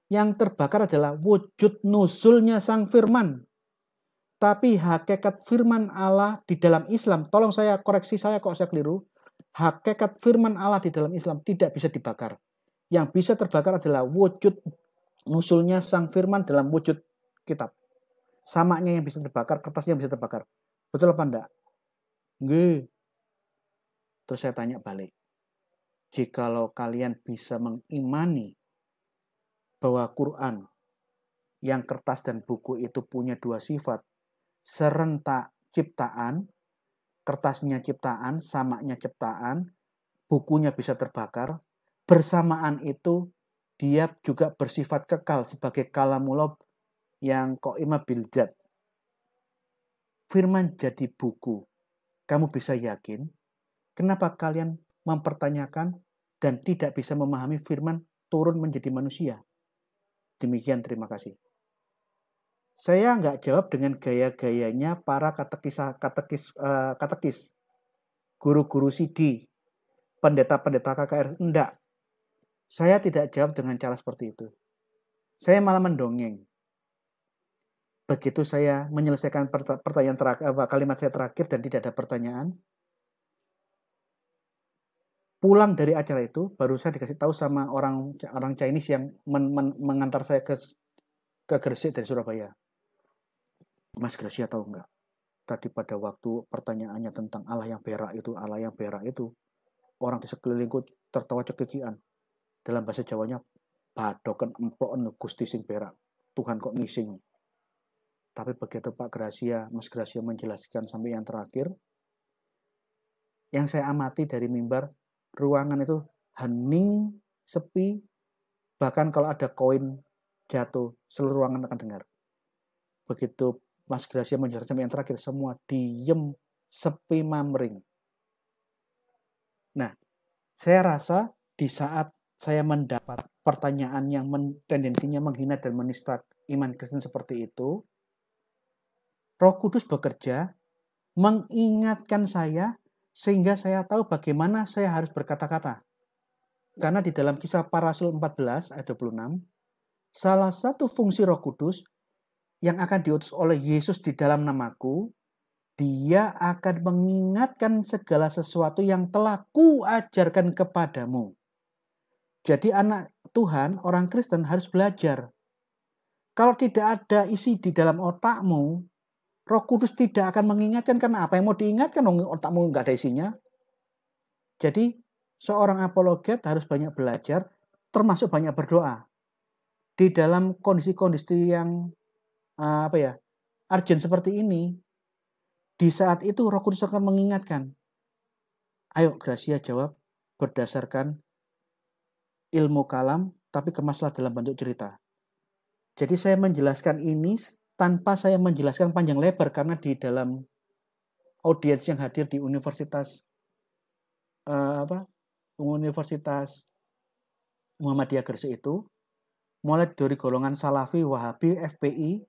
Yang terbakar adalah wujud nusulnya sang firman. Tapi hakikat firman Allah di dalam Islam, tolong saya koreksi saya kok saya keliru, hakikat firman Allah di dalam Islam tidak bisa dibakar. Yang bisa terbakar adalah wujud nusulnya sang firman dalam wujud kitab. Samanya yang bisa terbakar, kertasnya yang bisa terbakar. Betul apa enggak? Nggih. Terus saya tanya balik. Jikalau kalian bisa mengimani bahwa Quran yang kertas dan buku itu punya dua sifat, serentak ciptaan, kertasnya ciptaan, samanya ciptaan, bukunya bisa terbakar, bersamaan itu dia juga bersifat kekal sebagai kalamullah yang qaimah bil dzat. Firman jadi buku. Kamu bisa yakin? Kenapa kalian mempertanyakan dan tidak bisa memahami firman turun menjadi manusia? Demikian, terima kasih. Saya nggak jawab dengan gaya-gayanya para katekis, guru-guru CD, pendeta-pendeta KKR. Enggak. Saya tidak jawab dengan cara seperti itu. Saya malah mendongeng. Begitu saya menyelesaikan pertanyaan terakhir, kalimat saya terakhir dan tidak ada pertanyaan, pulang dari acara itu baru saya dikasih tahu sama orang Chinese yang mengantar saya ke Gresik dari Surabaya. Mas Gracia tahu nggak? Tadi pada waktu pertanyaannya tentang Allah yang berak itu, orang di sekelilingku tertawa cekikian. Dalam bahasa Jawanya, badoken emploken Gusti sing berak. Tuhan kok ngising. Tapi begitu Mas Gracia menjelaskan sampai yang terakhir, yang saya amati dari mimbar, ruangan itu hening, sepi, bahkan kalau ada koin jatuh, seluruh ruangan akan dengar. Begitu Mas Gracia menjelaskan sampai yang terakhir, semua diem, sepi, mamring. Nah, saya rasa di saat saya mendapat pertanyaan yang tendensinya menghina dan menista iman Kristen seperti itu, Roh Kudus bekerja, mengingatkan saya, sehingga saya tahu bagaimana saya harus berkata-kata. Karena di dalam Kisah Para Rasul 14 ayat 26, salah satu fungsi Roh Kudus yang akan diutus oleh Yesus di dalam namaku, dia akan mengingatkan segala sesuatu yang telah kuajarkan kepadamu. Jadi anak Tuhan, orang Kristen harus belajar. Kalau tidak ada isi di dalam otakmu, Roh Kudus tidak akan mengingatkan, karena apa yang mau diingatkan, otakmu nggak ada isinya. Jadi seorang apologet harus banyak belajar, termasuk banyak berdoa. Di dalam kondisi-kondisi yang urgent seperti ini, di saat itu Roh Kudus akan mengingatkan. Ayo Gracia jawab berdasarkan ilmu kalam, tapi kemaslah dalam bentuk cerita. Jadi saya menjelaskan ini tanpa saya menjelaskan panjang lebar, karena di dalam audiens yang hadir di Universitas Muhammadiyah Gresik itu, mulai dari golongan Salafi, Wahabi, FPI,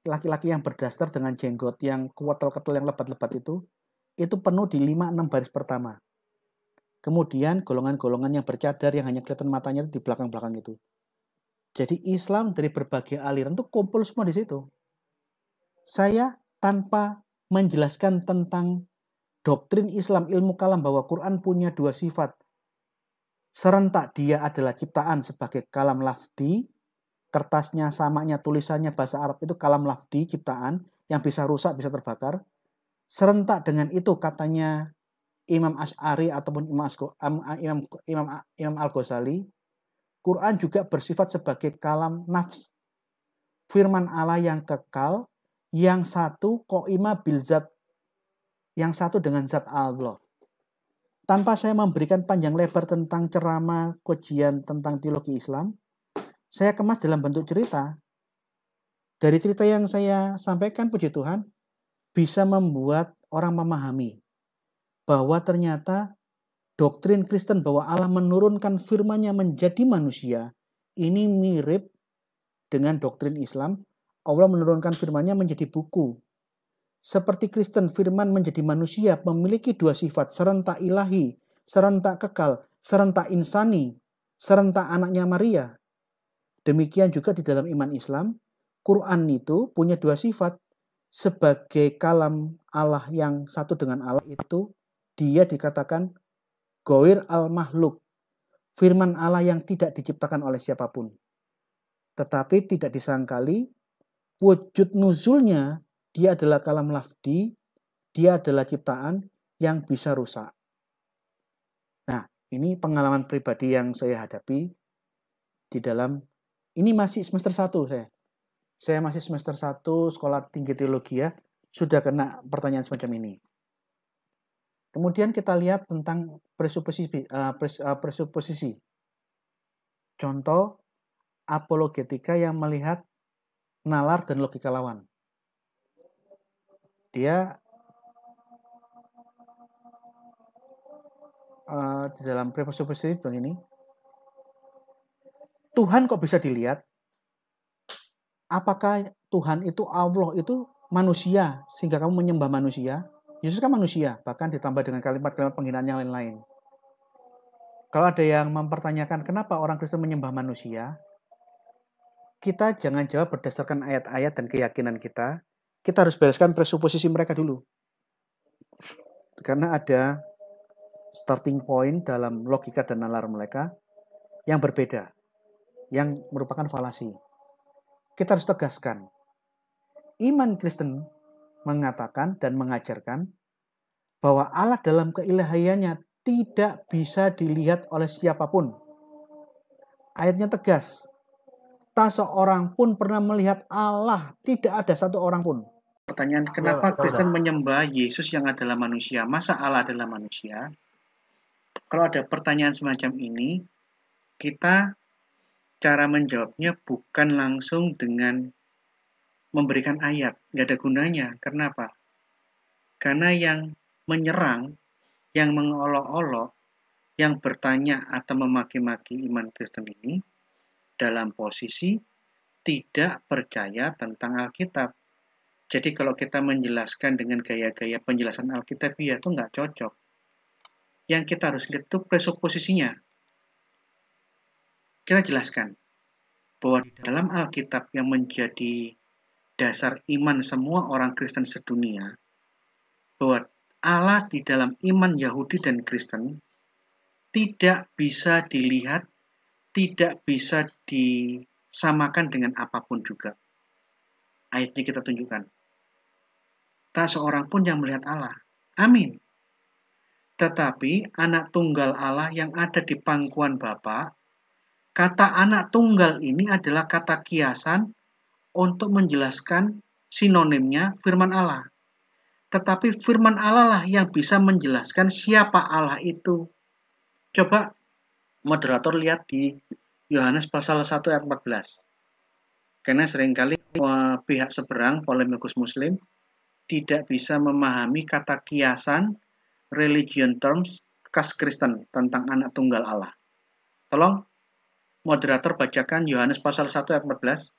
laki-laki yang berdaster dengan jenggot yang kuatel-ketel yang lebat-lebat itu penuh di 5-6 baris pertama. Kemudian golongan-golongan yang bercadar yang hanya kelihatan matanya di belakang-belakang itu. Jadi Islam dari berbagai aliran itu kumpul semua di situ. Saya tanpa menjelaskan tentang doktrin Islam, ilmu kalam, bahwa Quran punya dua sifat. Serentak dia adalah ciptaan sebagai kalam lafdi, kertasnya, samanya, tulisannya bahasa Arab itu kalam lafdi, ciptaan, yang bisa rusak, bisa terbakar. Serentak dengan itu katanya Imam Asy'ari ataupun Imam Al-Ghazali, Quran juga bersifat sebagai kalam nafs, firman Allah yang kekal, yang satu qaima bil zat, yang satu dengan zat Allah. Tanpa saya memberikan panjang lebar tentang ceramah kajian tentang teologi Islam, saya kemas dalam bentuk cerita. Dari cerita yang saya sampaikan, puji Tuhan, bisa membuat orang memahami bahwa ternyata doktrin Kristen bahwa Allah menurunkan firman-Nya menjadi manusia, ini mirip dengan doktrin Islam. Allah menurunkan firman-Nya menjadi buku. Seperti Kristen, firman menjadi manusia memiliki dua sifat, serentak ilahi, serentak kekal, serentak insani, serentak anaknya Maria. Demikian juga di dalam iman Islam, Quran itu punya dua sifat. Sebagai kalam Allah yang satu dengan Allah itu, dia dikatakan Ghair al-Makhluk, firman Allah yang tidak diciptakan oleh siapapun. Tetapi tidak disangkali, wujud nuzulnya, dia adalah kalam lafdi, dia adalah ciptaan yang bisa rusak. Nah, ini pengalaman pribadi yang saya hadapi di dalam, ini masih semester 1 saya. Saya masih semester 1 sekolah tinggi teologi ya, sudah kena pertanyaan semacam ini. Kemudian kita lihat tentang presuposisi. Contoh apologetika yang melihat nalar dan logika lawan. Dia di dalam presuposisi begini, Tuhan kok bisa dilihat? Apakah Tuhan itu, Allah itu manusia sehingga kamu menyembah manusia? Yesus kan manusia, bahkan ditambah dengan kalimat-kalimat penghinaan yang lain-lain. Kalau ada yang mempertanyakan kenapa orang Kristen menyembah manusia, kita jangan jawab berdasarkan ayat-ayat dan keyakinan kita. Kita harus bereskan presuposisi mereka dulu. Karena ada starting point dalam logika dan nalar mereka yang berbeda, yang merupakan falasi. Kita harus tegaskan, iman Kristen mengatakan dan mengajarkan bahwa Allah dalam keilahiannya tidak bisa dilihat oleh siapapun. Ayatnya tegas, tak seorang pun pernah melihat Allah, tidak ada satu orang pun. Pertanyaan, kenapa Kristen menyembah Yesus yang adalah manusia? Masa Allah adalah manusia? Kalau ada pertanyaan semacam ini, kita cara menjawabnya bukan langsung dengan memberikan ayat. Nggak ada gunanya. Kenapa? Karena yang menyerang, yang mengolok-olok, yang bertanya atau memaki-maki iman Kristen ini dalam posisi tidak percaya tentang Alkitab. Jadi kalau kita menjelaskan dengan gaya-gaya penjelasan Alkitab, ya itu nggak cocok. Yang kita harus lihat itu presuposisinya. Kita jelaskan bahwa di dalam Alkitab yang menjadi dasar iman semua orang Kristen sedunia, bahwa Allah di dalam iman Yahudi dan Kristen tidak bisa dilihat, tidak bisa disamakan dengan apapun juga. Ayatnya kita tunjukkan. Tak seorang pun yang melihat Allah. Amin. Tetapi anak tunggal Allah yang ada di pangkuan Bapa, kata anak tunggal ini adalah kata kiasan untuk menjelaskan sinonimnya firman Allah. Tetapi firman Allah lah yang bisa menjelaskan siapa Allah itu. Coba moderator lihat di Yohanes pasal 1 ayat 14. Karena seringkali pihak seberang, polemikus muslim, tidak bisa memahami kata kiasan, religion terms, khas Kristen tentang anak tunggal Allah. Tolong moderator bacakan Yohanes pasal 1 ayat 14.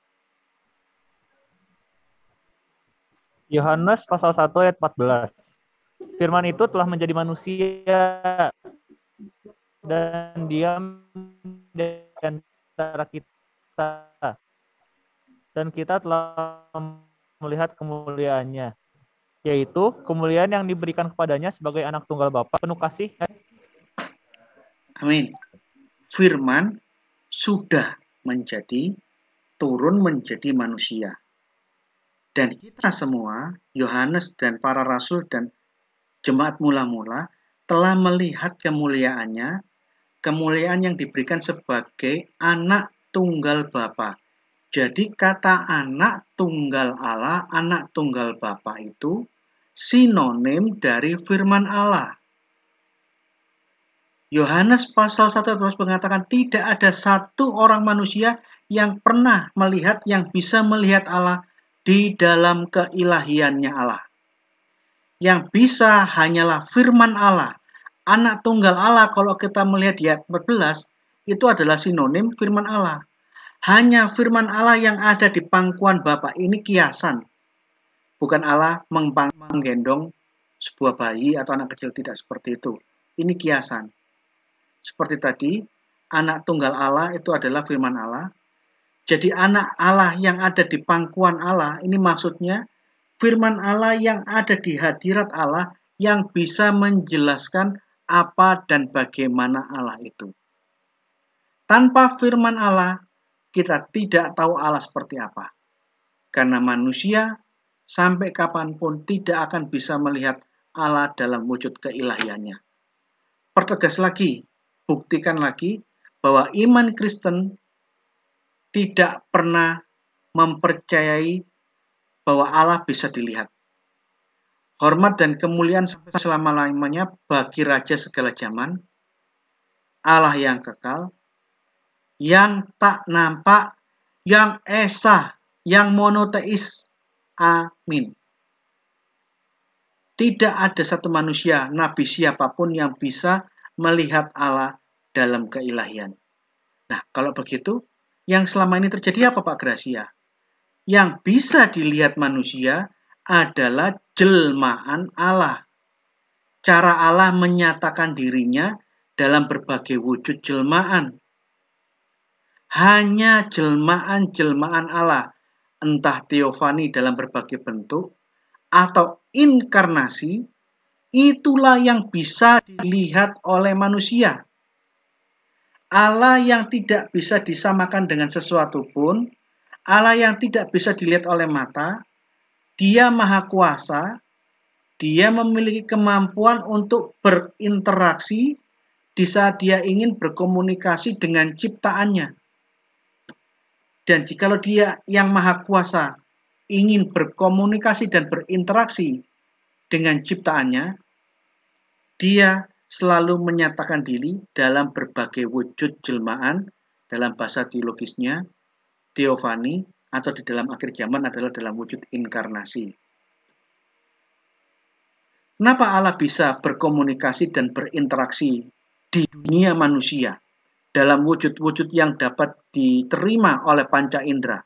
Yohanes pasal 1 ayat 14. Firman itu telah menjadi manusia dan diam di antara kita. Dan kita telah melihat kemuliaannya, yaitu kemuliaan yang diberikan kepadanya sebagai anak tunggal Bapa, penuh kasih. Amin. Firman sudah menjadi turun menjadi manusia. Dan kita semua, Yohanes dan para rasul dan jemaat mula-mula, telah melihat kemuliaannya, kemuliaan yang diberikan sebagai anak tunggal Bapa. Jadi kata anak tunggal Allah, anak tunggal Bapa itu sinonim dari firman Allah. Yohanes pasal 1 mengatakan tidak ada satu orang manusia yang pernah melihat, yang bisa melihat Allah di dalam keilahiannya Allah. Yang bisa hanyalah firman Allah. Anak tunggal Allah, kalau kita melihat di ayat 14, itu adalah sinonim firman Allah. Hanya firman Allah yang ada di pangkuan Bapa, ini kiasan. Bukan Allah menggendong sebuah bayi atau anak kecil, tidak seperti itu. Ini kiasan. Seperti tadi, anak tunggal Allah itu adalah firman Allah. Jadi anak Allah yang ada di pangkuan Allah, ini maksudnya firman Allah yang ada di hadirat Allah yang bisa menjelaskan apa dan bagaimana Allah itu. Tanpa firman Allah, kita tidak tahu Allah seperti apa. Karena manusia sampai kapanpun tidak akan bisa melihat Allah dalam wujud keilahiannya. Pertegas lagi, buktikan lagi bahwa iman Kristen tidak pernah mempercayai bahwa Allah bisa dilihat. Hormat dan kemuliaan selama-lamanya bagi Raja segala zaman, Allah yang kekal, yang tak nampak, yang esa, yang monoteis. Amin. Tidak ada satu manusia, nabi siapapun yang bisa melihat Allah dalam keilahian. Nah, kalau begitu, yang selama ini terjadi apa Pak Gracia? Yang bisa dilihat manusia adalah jelmaan Allah. Cara Allah menyatakan dirinya dalam berbagai wujud jelmaan. Hanya jelmaan-jelmaan Allah, entah teofani dalam berbagai bentuk, atau inkarnasi, itulah yang bisa dilihat oleh manusia. Allah yang tidak bisa disamakan dengan sesuatu pun, Allah yang tidak bisa dilihat oleh mata, Dia Maha Kuasa, Dia memiliki kemampuan untuk berinteraksi di saat Dia ingin berkomunikasi dengan ciptaannya. Dan jikalau Dia yang Maha Kuasa ingin berkomunikasi dan berinteraksi dengan ciptaannya, Dia selalu menyatakan diri dalam berbagai wujud jelmaan, dalam bahasa teologisnya, teofani, atau di dalam akhir zaman adalah dalam wujud inkarnasi. Kenapa Allah bisa berkomunikasi dan berinteraksi di dunia manusia dalam wujud-wujud yang dapat diterima oleh panca indera?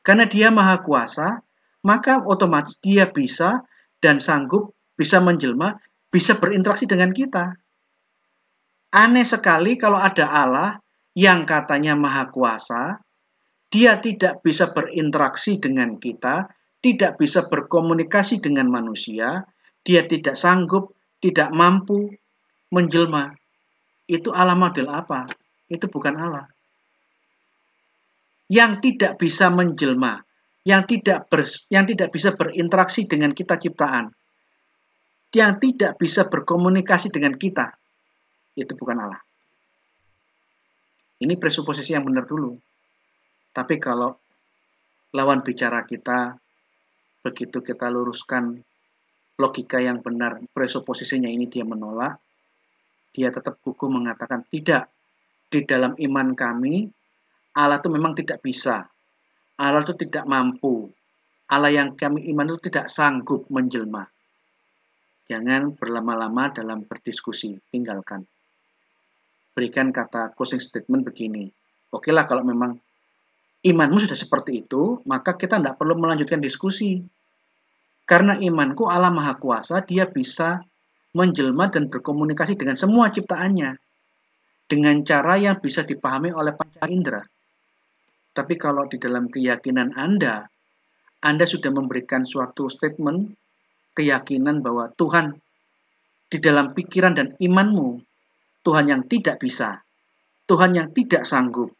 Karena Dia Maha Kuasa, maka otomatis Dia bisa dan sanggup, bisa menjelma, bisa berinteraksi dengan kita. Aneh sekali kalau ada Allah yang katanya Maha Kuasa, Dia tidak bisa berinteraksi dengan kita, tidak bisa berkomunikasi dengan manusia, Dia tidak sanggup, tidak mampu menjelma. Itu Allah model apa? Itu bukan Allah. Yang tidak bisa menjelma, yang tidak bisa berinteraksi dengan kita ciptaan, yang tidak bisa berkomunikasi dengan kita, itu bukan Allah. Ini presuposisi yang benar dulu. Tapi kalau lawan bicara kita, begitu kita luruskan logika yang benar, presuposisinya ini dia menolak, dia tetap kukuh mengatakan tidak. Di dalam iman kami, Allah itu memang tidak bisa. Allah itu tidak mampu. Allah yang kami iman itu tidak sanggup menjelma. Jangan berlama-lama dalam berdiskusi, tinggalkan. Berikan kata closing statement begini. Oke lah, kalau memang imanmu sudah seperti itu, maka kita tidak perlu melanjutkan diskusi. Karena imanku Allah Maha Kuasa, Dia bisa menjelma dan berkomunikasi dengan semua ciptaannya. Dengan cara yang bisa dipahami oleh panca indera. Tapi kalau di dalam keyakinan Anda sudah memberikan suatu statement, keyakinan bahwa Tuhan di dalam pikiran dan imanmu, Tuhan yang tidak bisa, Tuhan yang tidak sanggup,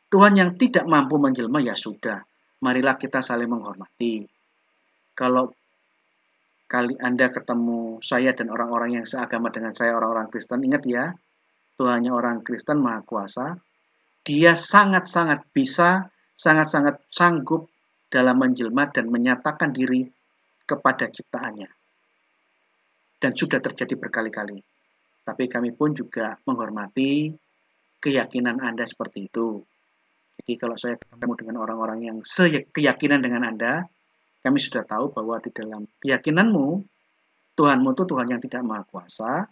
Tuhan yang tidak mampu menjelma, ya sudah, marilah kita saling menghormati. Kalau Anda ketemu saya dan orang-orang yang seagama dengan saya, orang-orang Kristen, ingat ya, Tuhannya orang Kristen Maha Kuasa. Dia sangat-sangat bisa, sangat-sangat sanggup dalam menjelma dan menyatakan diri kepada ciptaannya. Dan sudah terjadi berkali-kali. Tapi kami pun juga menghormati keyakinan Anda seperti itu. Jadi kalau saya ketemu dengan orang-orang yang sekeyakinan dengan Anda, kami sudah tahu bahwa di dalam keyakinanmu, Tuhanmu itu Tuhan yang tidak maha kuasa,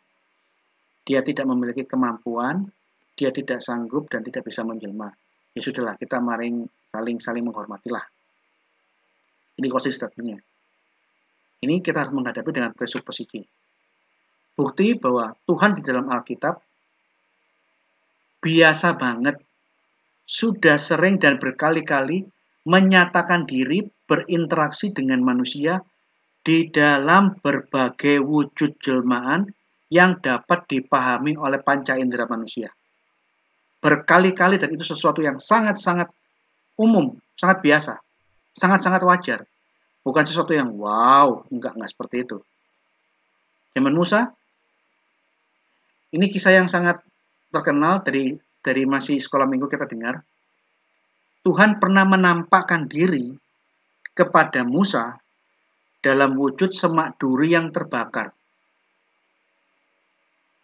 dia tidak memiliki kemampuan, dia tidak sanggup dan tidak bisa menjelma. Ya sudahlah, kita saling menghormatilah. Ini closing statement-nya. Ini kita harus menghadapi dengan presupposisi. Bukti bahwa Tuhan di dalam Alkitab biasa banget, sudah sering dan berkali-kali menyatakan diri berinteraksi dengan manusia di dalam berbagai wujud jelmaan yang dapat dipahami oleh panca indera manusia. Berkali-kali, dan itu sesuatu yang sangat-sangat umum, sangat biasa, sangat-sangat wajar. Bukan sesuatu yang wow, enggak seperti itu. Zaman Musa, ini kisah yang sangat terkenal dari masih sekolah minggu kita dengar. Tuhan pernah menampakkan diri kepada Musa dalam wujud semak duri yang terbakar.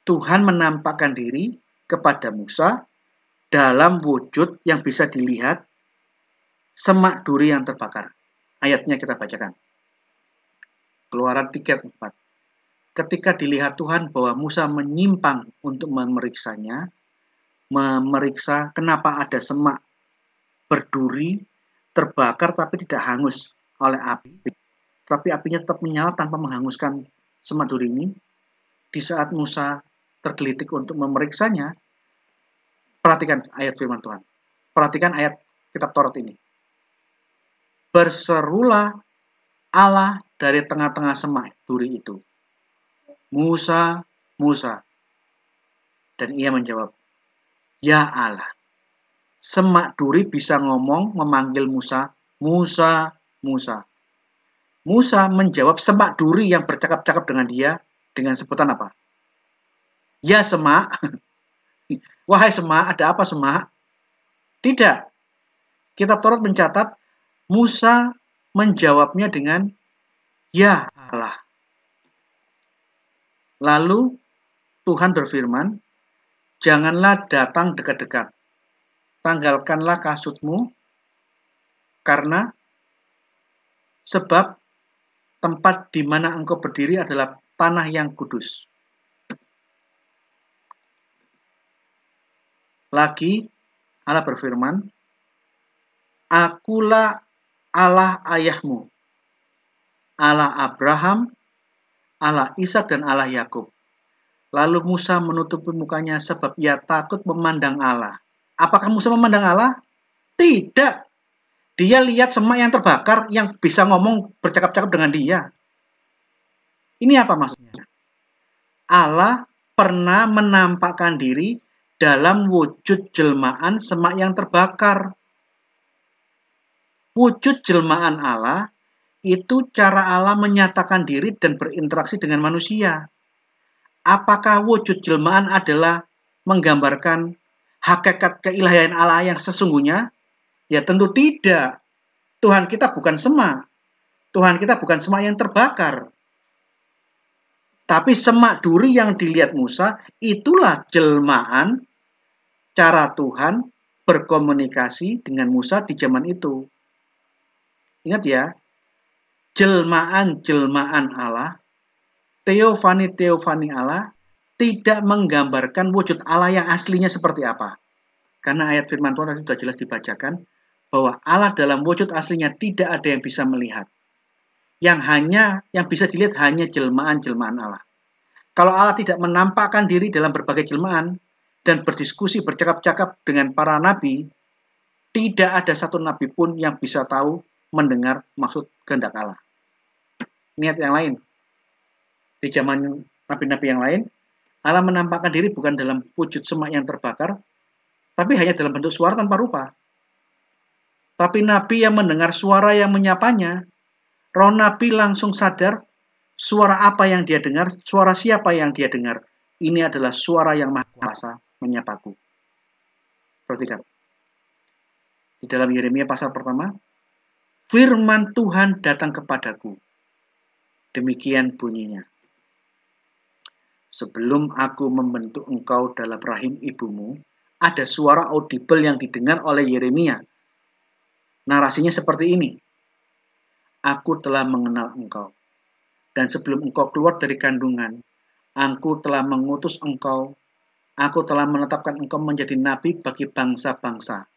Tuhan menampakkan diri kepada Musa dalam wujud yang bisa dilihat semak duri yang terbakar. Ayatnya kita bacakan. Keluaran 3:4. Ketika dilihat Tuhan bahwa Musa menyimpang untuk memeriksa kenapa ada semak berduri terbakar tapi tidak hangus oleh api, tapi apinya tetap menyala tanpa menghanguskan semak duri ini. Di saat Musa tergelitik untuk memeriksanya, perhatikan ayat firman Tuhan. Perhatikan ayat kitab Taurat ini. Berserulah Allah dari tengah-tengah semak duri itu, Musa, Musa. Dan ia menjawab, ya Allah. Semak duri bisa ngomong memanggil Musa, Musa, Musa. Musa menjawab semak duri yang bercakap-cakap dengan dia dengan sebutan apa? Ya semak. Wahai semak, ada apa semak? Tidak. Kitab Taurat mencatat Musa menjawabnya dengan ya Allah. Lalu Tuhan berfirman, janganlah datang dekat-dekat. Tanggalkanlah kasutmu, karena sebab tempat di mana engkau berdiri adalah tanah yang kudus. Lagi Allah berfirman, akulah Allah ayahmu, Allah Abraham, Allah Ishak dan Allah Yakub. Lalu Musa menutupi mukanya sebab ia takut memandang Allah. Apakah Musa memandang Allah? Tidak. Dia lihat semak yang terbakar yang bisa ngomong bercakap-cakap dengan dia. Ini apa maksudnya? Allah pernah menampakkan diri dalam wujud jelmaan semak yang terbakar. Wujud jelmaan Allah itu cara Allah menyatakan diri dan berinteraksi dengan manusia. Apakah wujud jelmaan adalah menggambarkan hakikat keilahian Allah yang sesungguhnya? Ya tentu tidak. Tuhan kita bukan semak. Tuhan kita bukan semak yang terbakar. Tapi semak duri yang dilihat Musa, itulah jelmaan cara Tuhan berkomunikasi dengan Musa di zaman itu. Ingat ya, jelmaan-jelmaan Allah, teofani Allah, tidak menggambarkan wujud Allah yang aslinya seperti apa. Karena ayat firman Tuhan tadi sudah jelas dibacakan, bahwa Allah dalam wujud aslinya tidak ada yang bisa melihat. Yang bisa dilihat hanya jelmaan-jelmaan Allah. Kalau Allah tidak menampakkan diri dalam berbagai jelmaan dan berdiskusi bercakap-cakap dengan para nabi, tidak ada satu nabi pun yang bisa tahu mendengar maksud kehendak Allah. Niat yang lain. Di zaman nabi-nabi yang lain, Allah menampakkan diri bukan dalam wujud semak yang terbakar, tapi hanya dalam bentuk suara tanpa rupa. Tapi nabi yang mendengar suara yang menyapanya, roh nabi langsung sadar suara apa yang dia dengar, suara siapa yang dia dengar. Ini adalah suara yang maha kuasa menyapaku. Perhatikan. Di dalam Yeremia pasal pertama, firman Tuhan datang kepadaku. Demikian bunyinya. Sebelum aku membentuk engkau dalam rahim ibumu, ada suara audible yang didengar oleh Yeremia. Narasinya seperti ini. Aku telah mengenal engkau. Dan sebelum engkau keluar dari kandungan, aku telah mengutus engkau. Aku telah menetapkan engkau menjadi nabi bagi bangsa-bangsa.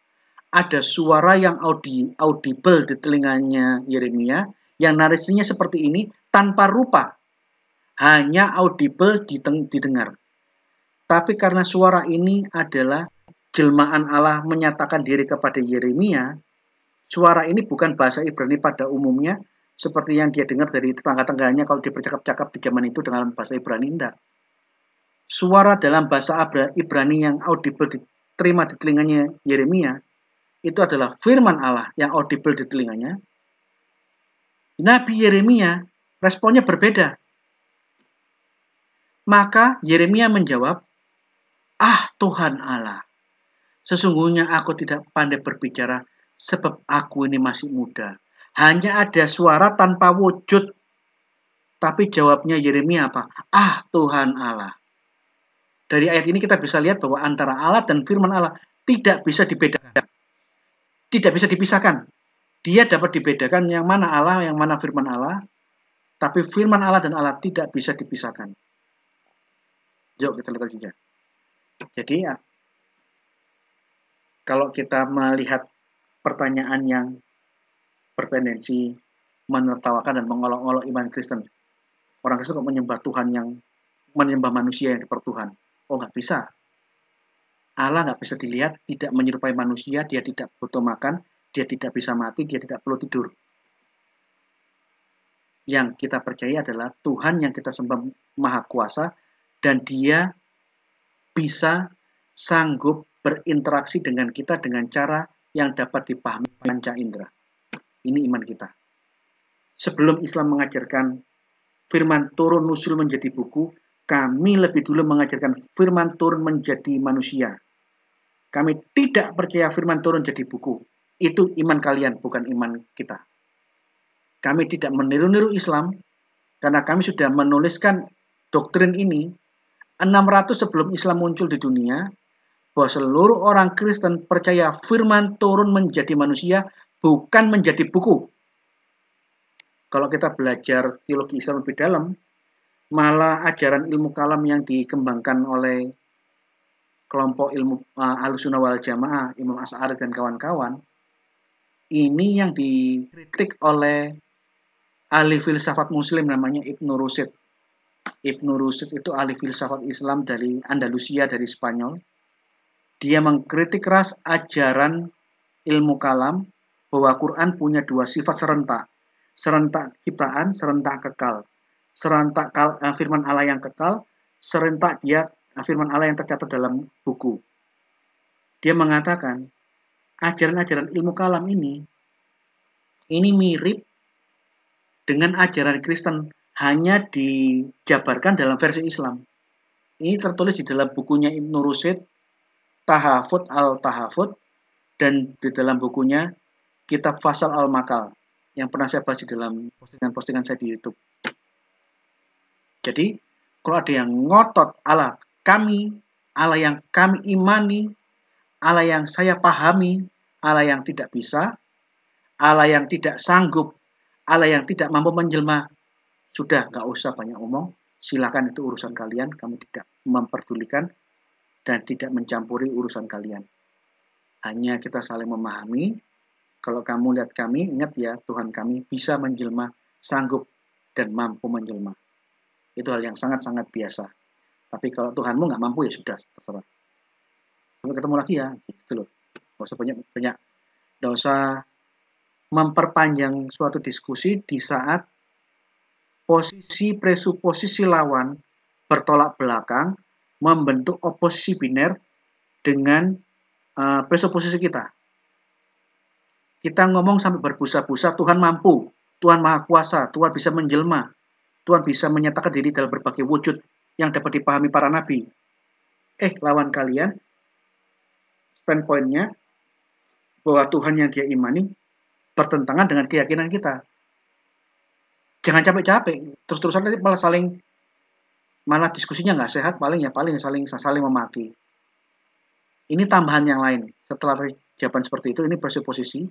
Ada suara yang audible di telinganya Yeremia, yang narasinya seperti ini, tanpa rupa. Hanya audible didengar. Tapi karena suara ini adalah jelmaan Allah menyatakan diri kepada Yeremia, suara ini bukan bahasa Ibrani pada umumnya, seperti yang dia dengar dari tetangga-tetangganya kalau dia bercakap-cakap di zaman itu dengan bahasa Ibrani. Tidak. Suara dalam bahasa Ibrani yang audible diterima di telinganya Yeremia, itu adalah firman Allah yang audible di telinganya. Nabi Yeremia responnya berbeda. Maka Yeremia menjawab, Tuhan Allah, sesungguhnya aku tidak pandai berbicara sebab aku ini masih muda. Hanya ada suara tanpa wujud. Tapi jawabnya Yeremia apa? Tuhan Allah. Dari ayat ini kita bisa lihat bahwa antara Allah dan firman Allah tidak bisa dibedakan. Tidak bisa dipisahkan. Dia dapat dibedakan yang mana Allah, yang mana firman Allah. Tapi firman Allah dan Allah tidak bisa dipisahkan. Yuk kita lihat saja. Jadi kalau kita melihat pertanyaan yang bertendensi menertawakan dan mengolok-olok iman Kristen. Orang Kristen kok menyembah Tuhan yang menyembah manusia yang dipertuhan. Nggak bisa. Allah nggak bisa dilihat, tidak menyerupai manusia, dia tidak butuh makan, dia tidak bisa mati, dia tidak perlu tidur. Yang kita percaya adalah Tuhan yang kita sembah maha kuasa, dan dia bisa sanggup berinteraksi dengan kita dengan cara yang dapat dipahami panca indera. Ini iman kita. Sebelum Islam mengajarkan firman turun nusul menjadi buku, kami lebih dulu mengajarkan firman turun menjadi manusia. Kami tidak percaya firman turun jadi buku. Itu iman kalian, bukan iman kita. Kami tidak meniru-niru Islam, karena kami sudah menuliskan doktrin ini 600 sebelum Islam muncul di dunia, bahwa seluruh orang Kristen percaya firman turun menjadi manusia, bukan menjadi buku. Kalau kita belajar teologi Islam lebih dalam, malah ajaran ilmu kalam yang dikembangkan oleh kelompok ilmu Ahlussunnah wal Jamaah, Imam Asy'ari dan kawan-kawan, ini yang dikritik oleh ahli filsafat muslim namanya Ibnu Rushd. Ibnu Rushd itu ahli filsafat Islam dari Andalusia, dari Spanyol. Dia mengkritik keras ajaran ilmu kalam bahwa Quran punya dua sifat serentak. Serentak ciptaan, serentak kekal. Serentak firman Allah yang kekal, serentak dia firman Allah yang tercatat dalam buku. Dia mengatakan, ajaran-ajaran ilmu kalam ini mirip dengan ajaran Kristen, hanya dijabarkan dalam versi Islam. Ini tertulis di dalam bukunya Ibnu Rushd, Tahafut al-Tahafut, dan di dalam bukunya Kitab Fasal al-Makal, yang pernah saya bahas di dalam postingan saya di YouTube. Jadi, kalau ada yang ngotot Allah yang kami imani, Allah yang saya pahami, Allah yang tidak bisa, Allah yang tidak sanggup, Allah yang tidak mampu menjelma, sudah nggak usah banyak omong, silakan itu urusan kalian, kami tidak memperdulikan dan tidak mencampuri urusan kalian. Hanya kita saling memahami, kalau kamu lihat kami, ingat ya, Tuhan kami bisa menjelma, sanggup, dan mampu menjelma. Itu hal yang sangat-sangat biasa. Tapi kalau Tuhanmu nggak mampu, ya sudah, terserah. Sampai ketemu lagi ya, gitu loh. Nggak usah banyak-banyak. Nggak usah memperpanjang suatu diskusi di saat posisi presuposisi lawan bertolak belakang, membentuk oposisi biner dengan presuposisi kita. Kita ngomong sampai berbusa-busa, Tuhan mampu, Tuhan maha kuasa, Tuhan bisa menjelma, Tuhan bisa menyatakan diri dalam berbagai wujud yang dapat dipahami para nabi. Lawan kalian, standpoint-nya bahwa Tuhan yang dia imani bertentangan dengan keyakinan kita. Jangan capek-capek, terus-terusan nanti malah diskusinya nggak sehat, paling saling memaki. Ini tambahan yang lain. Setelah jawaban seperti itu, ini presupposisi.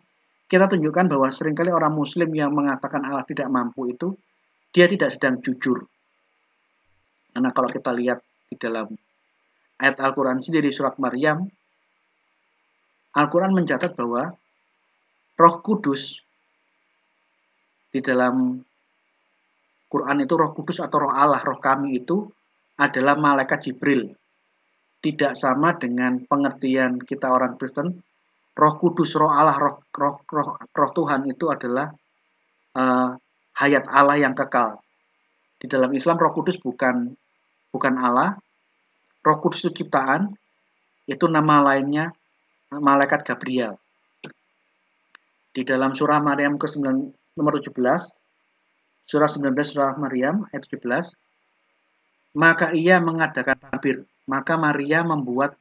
Kita tunjukkan bahwa seringkali orang Muslim yang mengatakan Allah tidak mampu itu, dia tidak sedang jujur. Karena kalau kita lihat di dalam ayat Al-Quran sendiri surat Maryam, Al-Quran mencatat bahwa Roh Kudus di dalam Quran itu Roh Kudus atau Roh Allah, Roh Kami itu adalah malaikat Jibril. Tidak sama dengan pengertian kita orang Kristen, Roh Kudus, Roh Allah, Roh Tuhan itu adalah hayat Allah yang kekal. Di dalam Islam Roh Kudus bukan Allah. Roh Kudus itu ciptaan, itu nama lainnya malaikat Gabriel. Di dalam surah Maryam ke-9 nomor 17, surah 19 surah Maryam ayat 17, maka ia mengadakan tabir. Maka Maria membuat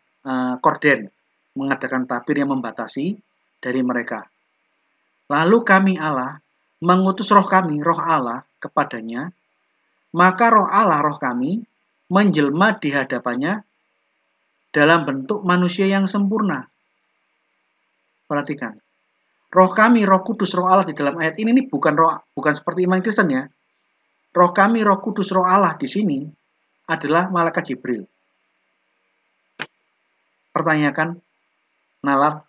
korden, mengadakan tabir yang membatasi dari mereka. Lalu kami Allah mengutus roh kami, roh Allah kepadanya, maka roh Allah, roh kami, menjelma di hadapannya dalam bentuk manusia yang sempurna. Perhatikan. Roh kami, Roh Kudus, Roh Allah di dalam ayat ini bukan seperti iman Kristen ya. Roh kami, Roh Kudus, Roh Allah di sini adalah malaikat Jibril. Pertanyakan nalar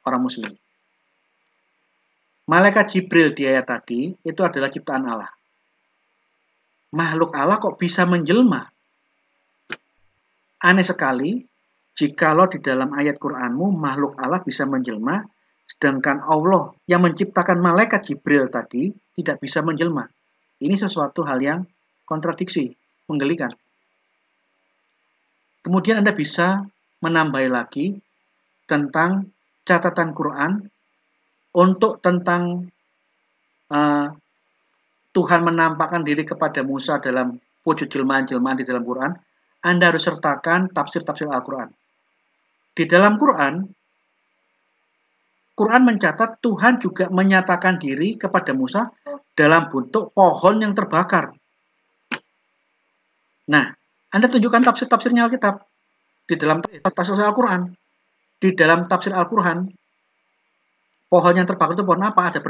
orang Muslim. Malaikat Jibril di ayat tadi itu adalah ciptaan Allah. Makhluk Allah kok bisa menjelma? Aneh sekali, jikalau di dalam ayat Qur'anmu makhluk Allah bisa menjelma, sedangkan Allah yang menciptakan malaikat Jibril tadi tidak bisa menjelma. Ini sesuatu hal yang kontradiksi, menggelikan. Kemudian Anda bisa menambah lagi tentang catatan Quran untuk tentang Tuhan menampakkan diri kepada Musa dalam wujud jelmaan-jelmaan di dalam Quran. Anda harus sertakan tafsir-tafsir Al-Quran. Di dalam Quran mencatat Tuhan juga menyatakan diri kepada Musa dalam bentuk pohon yang terbakar. Nah, Anda tunjukkan tafsir-tafsirnya Alkitab di dalam tafsir Al-Quran. Di dalam tafsir Al-Quran, pohon yang terbakar itu pohon apa? Ada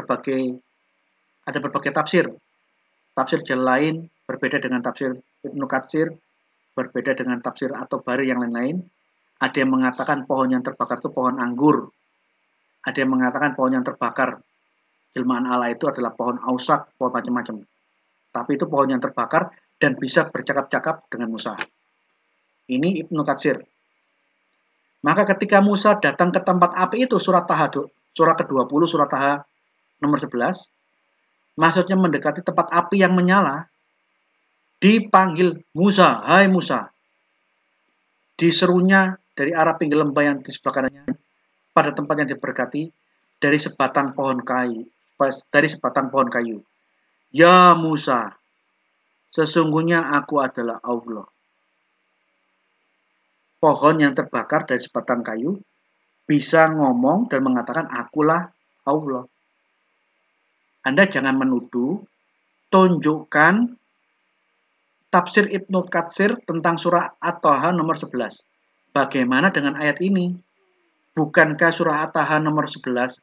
berbagai tafsir. Tafsir jalan lain berbeda dengan tafsir Ibnu Katsir, berbeda dengan tafsir At-Tabari yang lain-lain. Ada yang mengatakan pohon yang terbakar itu pohon anggur. Ada yang mengatakan pohon yang terbakar jelmaan Allah itu adalah pohon ausak, pohon macam-macam. Tapi itu pohon yang terbakar dan bisa bercakap-cakap dengan Musa. Ini Ibnu Katsir. Maka ketika Musa datang ke tempat api itu, surah ke-20, surah Taha nomor 11, maksudnya mendekati tempat api yang menyala, dipanggil Musa, hai Musa. Diserunya dari arah pinggir lembah yang di sebelah kanannya, pada tempat yang diberkati, dari sebatang pohon kayu. Ya Musa, sesungguhnya aku adalah Allah. Pohon yang terbakar dari sebatang kayu bisa ngomong dan mengatakan akulah Allah. Anda jangan menuduh, tunjukkan tafsir Ibnu Katsir tentang surah At-Taha nomor 11. Bagaimana dengan ayat ini? Bukankah surah At-Taha nomor 11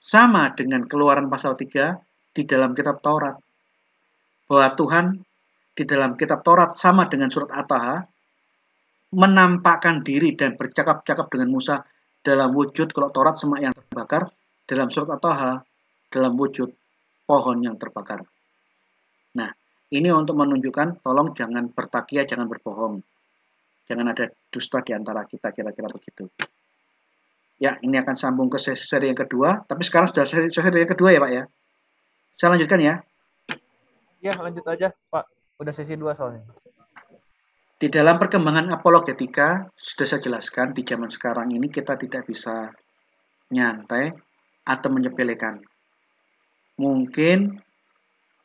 sama dengan Keluaran pasal 3 di dalam kitab Taurat? Bahwa Tuhan di dalam kitab Taurat sama dengan surat At-Taha menampakkan diri dan bercakap-cakap dengan Musa dalam wujud, kalau Taurat semak yang terbakar, dalam surat At-Taha dalam wujud pohon yang terbakar. Nah, ini untuk menunjukkan tolong jangan bertakia, jangan berbohong. Jangan ada dusta di antara kita, kira-kira begitu. Ya, ini akan sambung ke seri yang kedua, tapi sekarang sudah seri yang kedua ya Pak ya. Saya lanjutkan ya. Ya, lanjut aja Pak. Udah sesi 2 soalnya. Di dalam perkembangan apologetika, sudah saya jelaskan, di zaman sekarang ini kita tidak bisa nyantai, atau menyepelekan. Mungkin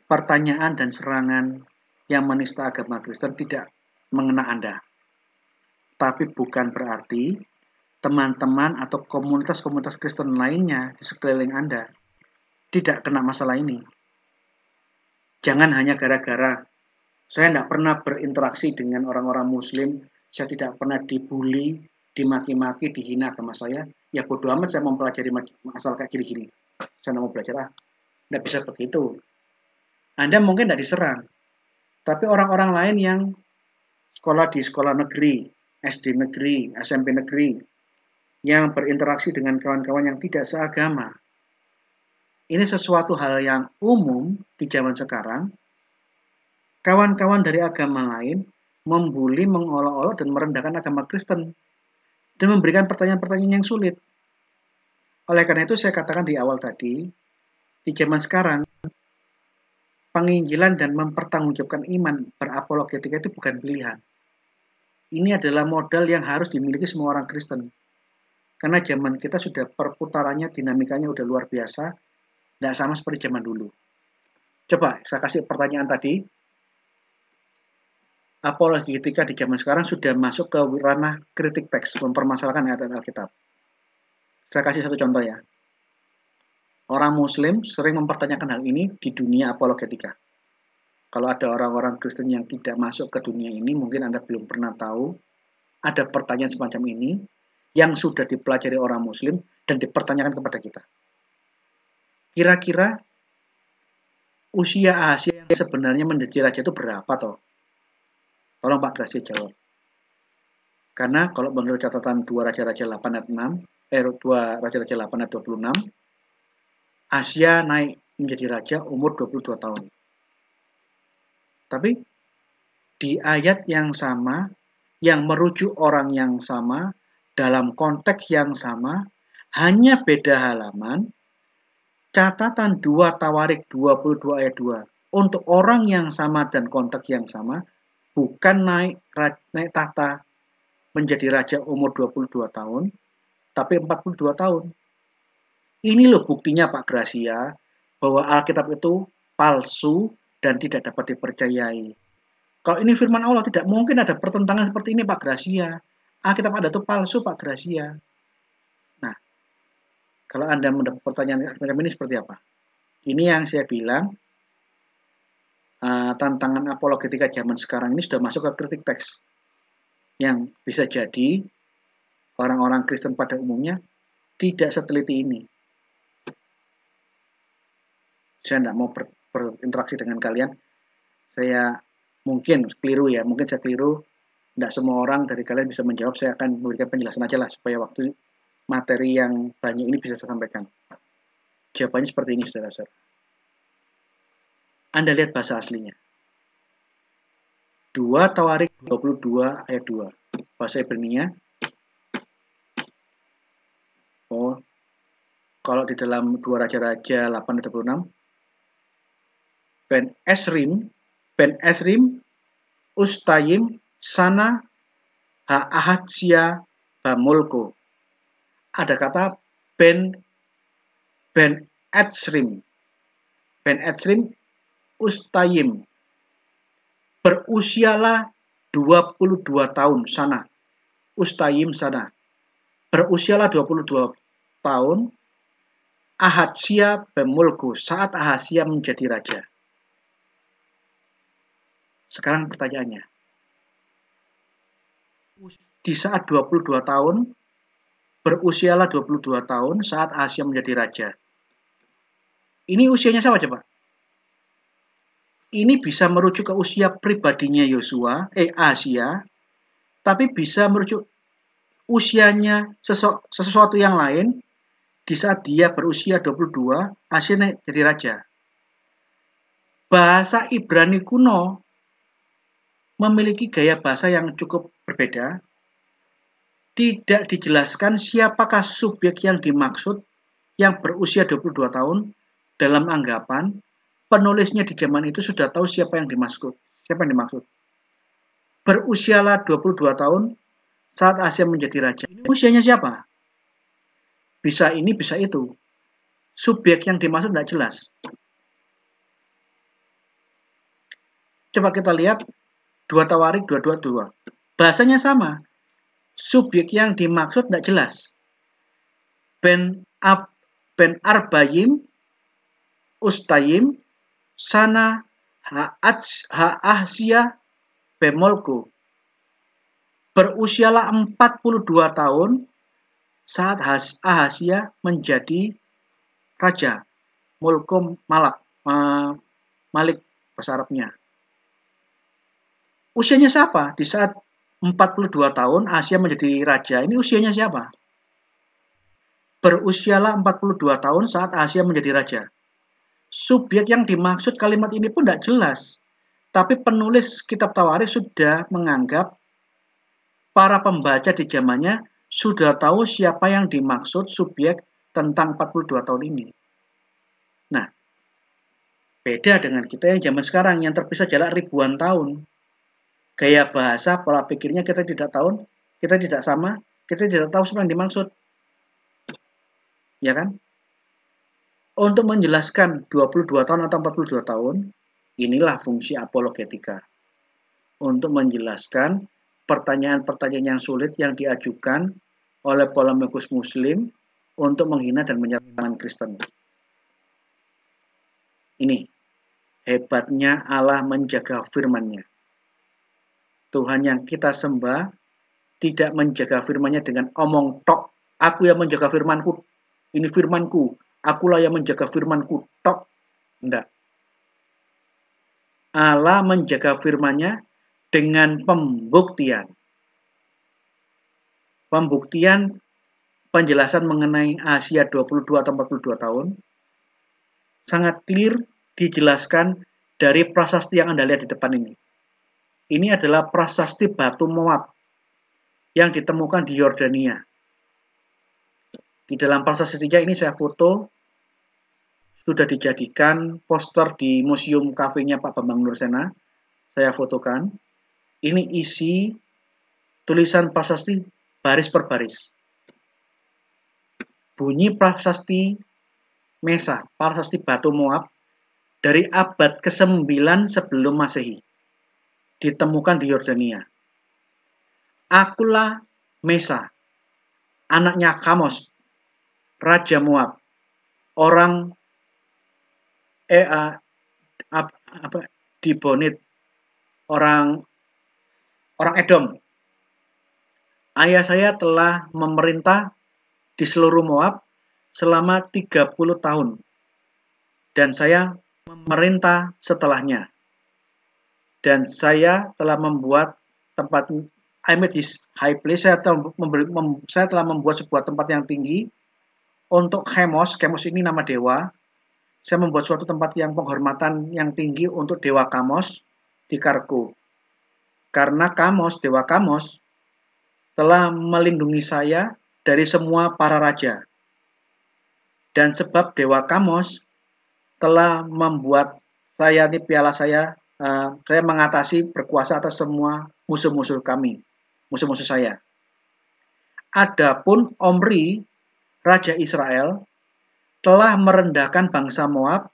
pertanyaan dan serangan yang menista agama Kristen tidak mengena Anda. Tapi bukan berarti teman-teman atau komunitas-komunitas Kristen lainnya di sekeliling Anda tidak kena masalah ini. Jangan hanya gara-gara saya tidak pernah berinteraksi dengan orang-orang Muslim, saya tidak pernah dibully, dimaki-maki, dihina agama saya, ya bodo amat saya mempelajari masalah kayak gini-gini. Saya tidak mau belajar, tidak bisa begitu. Anda mungkin tidak diserang, tapi orang-orang lain yang sekolah di sekolah negeri, SD negeri, SMP negeri, yang berinteraksi dengan kawan-kawan yang tidak seagama. Ini sesuatu hal yang umum di zaman sekarang. Kawan-kawan dari agama lain membuli, mengolok-olok, dan merendahkan agama Kristen dan memberikan pertanyaan-pertanyaan yang sulit. Oleh karena itu saya katakan di awal tadi, di zaman sekarang, penginjilan dan mempertanggungjawabkan iman berapologetika itu bukan pilihan. Ini adalah modal yang harus dimiliki semua orang Kristen. Karena zaman kita sudah perputarannya, dinamikanya udah luar biasa, tidak sama seperti zaman dulu. Coba saya kasih pertanyaan tadi. Apologetika di zaman sekarang sudah masuk ke ranah kritik teks, mempermasalahkan ayat-ayat Alkitab. Saya kasih satu contoh ya. Orang Muslim sering mempertanyakan hal ini di dunia apologetika. Kalau ada orang-orang Kristen yang tidak masuk ke dunia ini, mungkin Anda belum pernah tahu, ada pertanyaan semacam ini yang sudah dipelajari orang Muslim dan dipertanyakan kepada kita. Kira-kira usia Ahazia yang sebenarnya menjadi raja itu berapa toh? Tolong Pak Gracia jawab. Karena kalau menurut catatan 2 Raja-Raja 8 ayat 6, 2 Raja-Raja 8 ayat 26, Ahazia naik menjadi raja umur 22 tahun. Tapi di ayat yang sama, yang merujuk orang yang sama, dalam konteks yang sama, hanya beda halaman, catatan 2 Tawarik 22 ayat 2. Untuk orang yang sama dan konteks yang sama, bukan naik tahta menjadi raja umur 22 tahun, tapi 42 tahun. Ini loh buktinya Pak Gracia, bahwa Alkitab itu palsu dan tidak dapat dipercayai. Kalau ini firman Allah, tidak mungkin ada pertentangan seperti ini Pak Gracia. Alkitab Anda itu palsu Pak Gracia. Nah, kalau Anda mendapat pertanyaan semacam ini seperti apa? Ini yang saya bilang, tantangan apologetika zaman sekarang ini sudah masuk ke kritik teks. Yang bisa jadi orang-orang Kristen pada umumnya tidak seteliti ini. Saya tidak mau berinteraksi dengan kalian. Saya mungkin keliru ya, mungkin saya keliru. Tidak semua orang dari kalian bisa menjawab. Saya akan memberikan penjelasan aja lah supaya waktu materi yang banyak ini bisa saya sampaikan. Jawabannya seperti ini, saudara-saudara. Anda lihat bahasa aslinya. 2 Tawarik 22 ayat 2. Bahasa Ibrani-nya. Oh, kalau di dalam 2 Raja-Raja 8 ayat 26. Ben Esrim, Ustayim, Sana, Ahazia, Bamulko. Ada kata Ben Esrim, Ustayim. Berusialah 22 tahun sana. Ustayim sana. Berusialah 22 tahun. Ahazia Bamulko. Saat Ahazia menjadi raja. Sekarang pertanyaannya. Di saat 22 tahun, berusialah 22 tahun saat Ahazia menjadi raja. Ini usianya siapa coba? Ini bisa merujuk ke usia pribadinya Ahazia, tapi bisa merujuk usianya sesuatu yang lain di saat dia berusia 22, Ahazia naik jadi raja. Bahasa Ibrani kuno memiliki gaya bahasa yang cukup berbeda. Tidak dijelaskan siapakah subjek yang dimaksud yang berusia 22 tahun dalam anggapan penulisnya di zaman itu sudah tahu siapa yang dimaksud. Berusialah 22 tahun saat Ahazia menjadi raja. Usianya siapa? bisa ini, bisa itu. Subjek yang dimaksud tidak jelas. Coba kita lihat 2 Tawarik 2:22. Bahasanya sama. Subjek yang dimaksud tidak jelas. Ben Arbayim, Ustayim, Sana, Ha'ahsia, Bemolku. Berusialah 42 tahun saat Ahazia menjadi raja. Mulkum Malik bahasa Arabnya. Usianya siapa? Di saat 42 tahun Asia menjadi raja, ini usianya siapa? Berusialah 42 tahun saat Asia menjadi raja. Subjek yang dimaksud kalimat ini pun tidak jelas. Tapi penulis kitab Tawarikh sudah menganggap para pembaca di zamannya sudah tahu siapa yang dimaksud subjek tentang 42 tahun ini. Nah, beda dengan kita yang zaman sekarang yang terpisah jarak ribuan tahun. Gaya bahasa, pola pikirnya kita tidak tahu, kita tidak sama, kita tidak tahu apa yang dimaksud. Ya kan? Untuk menjelaskan 22 tahun atau 42 tahun, inilah fungsi apologetika. Untuk menjelaskan pertanyaan-pertanyaan yang sulit yang diajukan oleh polemikus muslim untuk menghina dan menyerang Kristen. Ini hebatnya Allah menjaga firman-Nya. Tuhan yang kita sembah tidak menjaga firman-Nya dengan omong tok. Aku yang menjaga firman-Ku. Ini firman-Ku. Akulah yang menjaga firman-Ku. Tok. Enggak. Allah menjaga firman-Nya dengan pembuktian. Pembuktian penjelasan mengenai Asia 22 atau 42 tahun sangat clear dijelaskan dari prasasti yang Anda lihat di depan ini. Ini adalah prasasti batu Moab yang ditemukan di Yordania. Di dalam prasasti ini saya foto, sudah dijadikan poster di museum kafenya Pak Bambang Nursena. Saya fotokan. Ini isi tulisan prasasti baris per baris. Bunyi prasasti Mesa, prasasti batu Moab dari abad ke-9 sebelum Masehi. Ditemukan di Yordania. Akulah Mesa, anaknya Kamos, Raja Moab, orang Dibonit, orang Edom. Ayah saya telah memerintah di seluruh Moab selama 30 tahun. Dan saya memerintah setelahnya. Dan saya telah membuat tempat, I made this high place, saya telah membuat sebuah tempat yang tinggi untuk Chemos. Chemos ini nama dewa. Saya membuat suatu tempat yang penghormatan yang tinggi untuk dewa Kamos di Karku. Karena Kamos, dewa Kamos, telah melindungi saya dari semua para raja. Dan sebab dewa Kamos telah membuat saya, ini piala saya mengatasi berkuasa atas semua musuh-musuh kami, musuh-musuh saya. Adapun Omri, Raja Israel, telah merendahkan bangsa Moab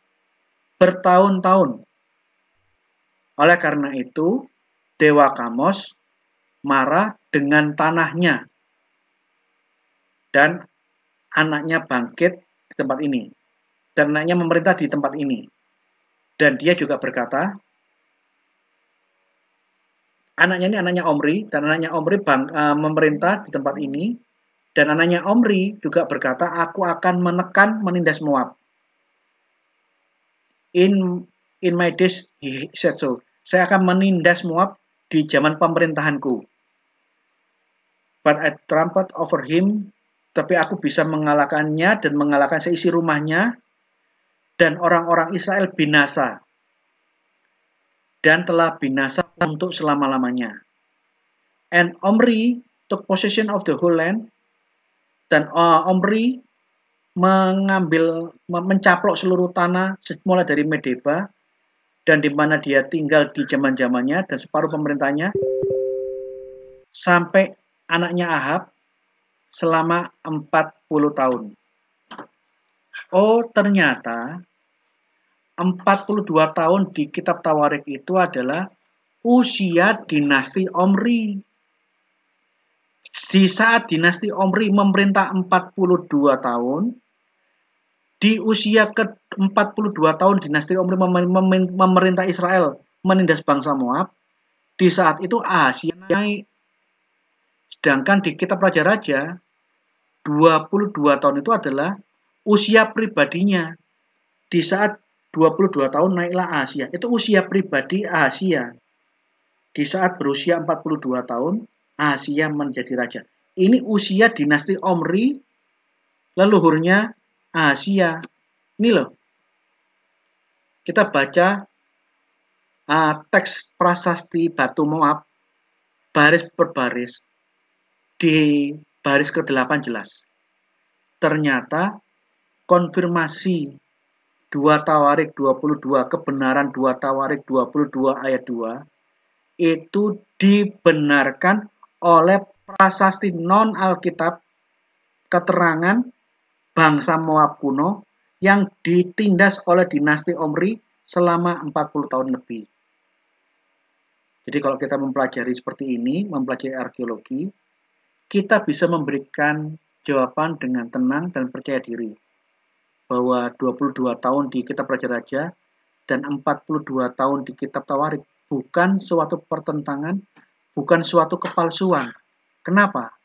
bertahun-tahun. Oleh karena itu, Dewa Kamos marah dengan tanahnya. Dan anaknya bangkit di tempat ini. Dan anaknya memerintah di tempat ini. Dan dia juga berkata, anaknya ini anaknya Omri, dan anaknya Omri memerintah di tempat ini. Dan anaknya Omri juga berkata, aku akan menindas Moab. In my days, he said so. Saya akan menindas Moab di zaman pemerintahanku. But I trampled over him, tapi aku bisa mengalahkannya dan mengalahkan seisi rumahnya, dan orang-orang Israel binasa. Dan telah binasa untuk selama-lamanya. And Omri took possession of the whole land, dan Omri mencaplok seluruh tanah mulai dari Medeba dan di mana dia tinggal di zaman-zamannya dan separuh pemerintahnya sampai anaknya Ahab selama 40 tahun. Oh, ternyata 42 tahun di kitab Tawarik itu adalah usia dinasti Omri. Di saat dinasti Omri memerintah 42 tahun, di usia ke-42 tahun dinasti Omri memerintah Israel menindas bangsa Moab, di saat itu Ahasia naik. Sedangkan di kitab Raja-Raja, 22 tahun itu adalah usia pribadinya. Di saat 22 tahun naiklah Ahasia. Itu usia pribadi Ahasia. Di saat berusia 42 tahun, Ahasia menjadi raja. Ini usia dinasti Omri, leluhurnya Ahasia. Ini loh. Kita baca teks prasasti Batu Moab, baris per baris. Di baris ke-8 jelas. Ternyata konfirmasi 2 Tawarik 22, kebenaran 2 Tawarik 22 ayat 2, itu dibenarkan oleh prasasti non-Alkitab, keterangan bangsa Moab kuno yang ditindas oleh dinasti Omri selama 40 tahun lebih. Jadi kalau kita mempelajari seperti ini, mempelajari arkeologi, kita bisa memberikan jawaban dengan tenang dan percaya diri bahwa 22 tahun di kitab Raja-Raja dan 42 tahun di kitab Tawarik bukan suatu pertentangan, bukan suatu kepalsuan. Kenapa?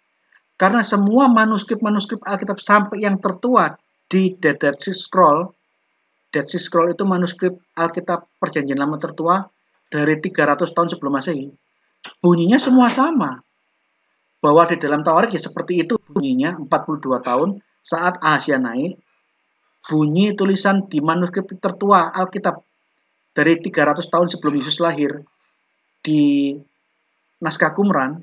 Karena semua manuskrip-manuskrip Alkitab sampai yang tertua di Dead Sea Scroll, Dead Sea Scroll itu manuskrip Alkitab Perjanjian Lama tertua dari 300 tahun sebelum Masehi, bunyinya semua sama. Bahwa di dalam Tawarik ya seperti itu bunyinya 42 tahun saat Ahasia naik, bunyi tulisan di manuskrip tertua Alkitab dari 300 tahun sebelum Yesus lahir di naskah Qumran,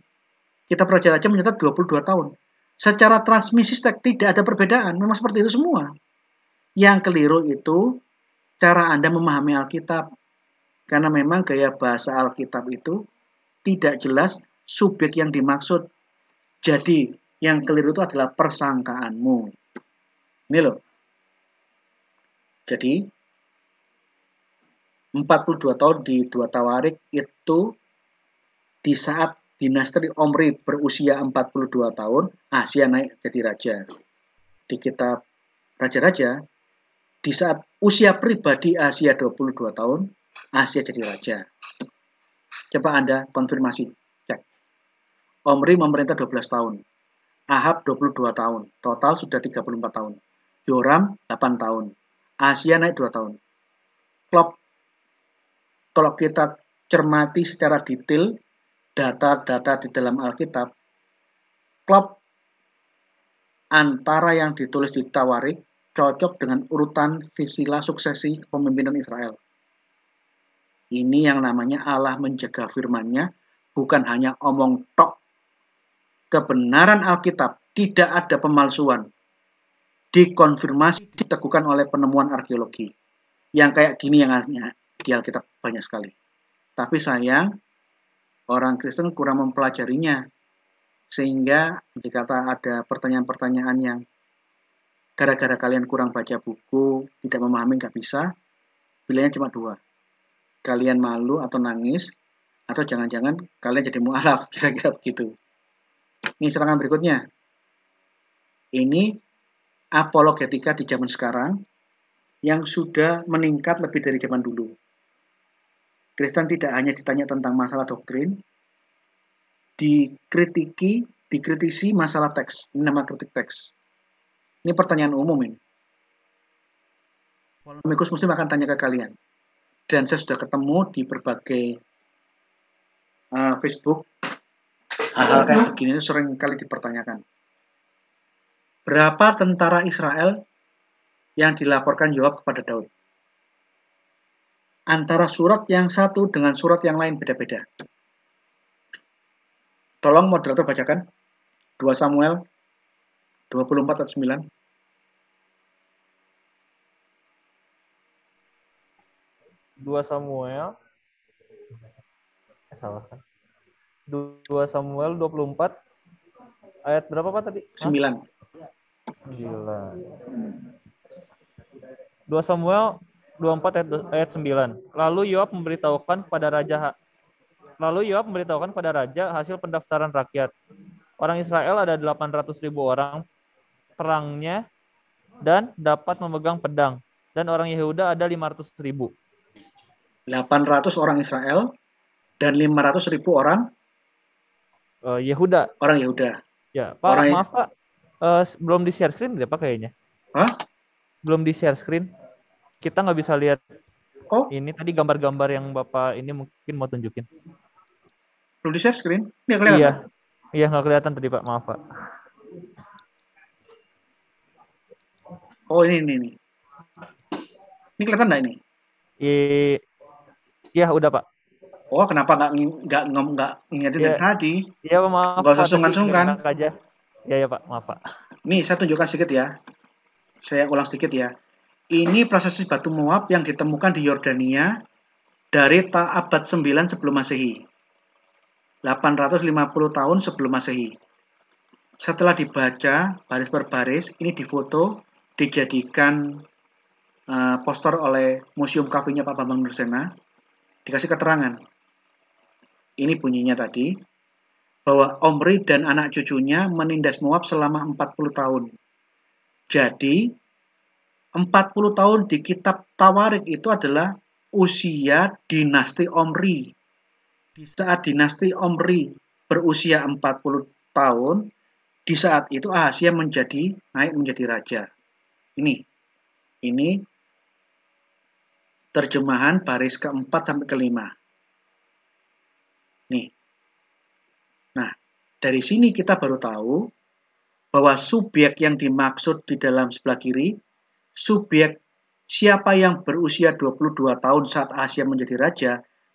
kitab Raja-Raja mencatat 22 tahun. Secara transmisi teks tidak ada perbedaan, memang seperti itu semua. Yang keliru itu cara Anda memahami Alkitab. Karena memang gaya bahasa Alkitab itu tidak jelas subjek yang dimaksud. Jadi, yang keliru itu adalah persangkaanmu. Ini loh. Jadi, 42 tahun di 2 Tawarik itu di saat dinasti Omri berusia 42 tahun, Ahasia naik jadi raja. Di kitab Raja-Raja, di saat usia pribadi Ahasia 22 tahun, Ahasia jadi raja. Coba Anda konfirmasi, cek. Omri memerintah 12 tahun, Ahab 22 tahun, total sudah 34 tahun. Yoram 8 tahun, Ahasia naik 2 tahun. Klop, kalau kita cermati secara detail data-data di dalam Alkitab, klop antara yang ditulis di Tawarik cocok dengan urutan silsilah suksesi kepemimpinan Israel. Ini yang namanya Allah menjaga firman-Nya, bukan hanya omong tok. Kebenaran Alkitab tidak ada pemalsuan. Dikonfirmasi, diteguhkan oleh penemuan arkeologi. Yang kayak gini yang di Alkitab banyak sekali. Tapi sayang, orang Kristen kurang mempelajarinya. Sehingga dikata ada pertanyaan-pertanyaan yang gara-gara kalian kurang baca buku, tidak memahami, nggak bisa, pilihannya cuma dua. Kalian malu atau nangis, atau jangan-jangan kalian jadi mu'alaf, kira-kira begitu. Ini serangan berikutnya. Ini apologetika di zaman sekarang yang sudah meningkat lebih dari zaman dulu. Kristen tidak hanya ditanya tentang masalah doktrin, dikritisi masalah teks. Ini nama kritik teks. Ini pertanyaan umum ini. Polemikus Muslim akan tanya ke kalian. Dan saya sudah ketemu di berbagai Facebook, hal-hal kayak begini itu sering kali dipertanyakan. Berapa tentara Israel yang dilaporkan Yoab kepada Daud? Antara surat yang satu dengan surat yang lain beda-beda. Tolong moderator bacakan 2 Samuel 24 ayat 9. 2 Samuel salah kan? 2 Samuel 24 Ayat berapa Pak tadi? 9. 9. 2 Samuel 24 ayat 9. Lalu Yoab memberitahukan pada raja hasil pendaftaran rakyat. Orang Israel ada 800.000 orang perangnya dan dapat memegang pedang. Dan orang Yehuda ada 500.000. 800 orang Israel dan 500.000 orang Yehuda. orang Yehuda. Ya, Pak, Orang maaf Pak. Belum di share screen deh Pak kayaknya. Hah? Belum di share screen. Kita nggak bisa lihat. Oh, ini tadi gambar-gambar yang Bapak ini mungkin mau tunjukin. belum di share screen? Ini kelihatan Iya. nggak? Iya, nggak kelihatan tadi Pak, maaf Pak. Oh, ini. Ini kelihatan nggak ini? Iya, udah Pak. Oh, kenapa nggak ngingetin dari tadi? Iya, maaf Nggak usah Pak, tadi nggak sungkan-sungkan. enak aja. Iya Pak, maaf Pak. Nih, saya tunjukkan sedikit ya. Saya ulang sedikit ya. Ini prasasti batu Moab yang ditemukan di Yordania dari abad 9 sebelum Masehi. 850 tahun sebelum Masehi. Setelah dibaca baris per baris, ini difoto, dijadikan poster oleh Museum Cafe-nya Pak Bambang Nursena, dikasih keterangan. Ini bunyinya tadi, bahwa Omri dan anak cucunya menindas Moab selama 40 tahun. Jadi, 40 tahun di kitab Tawarik itu adalah usia dinasti Omri. Di saat dinasti Omri berusia 40 tahun, di saat itu Ahazia naik menjadi raja. Ini terjemahan baris keempat sampai kelima. Nih. Nah, dari sini kita baru tahu bahwa subjek yang dimaksud di dalam sebelah kiri, subjek siapa yang berusia 22 tahun saat Ahazia menjadi raja,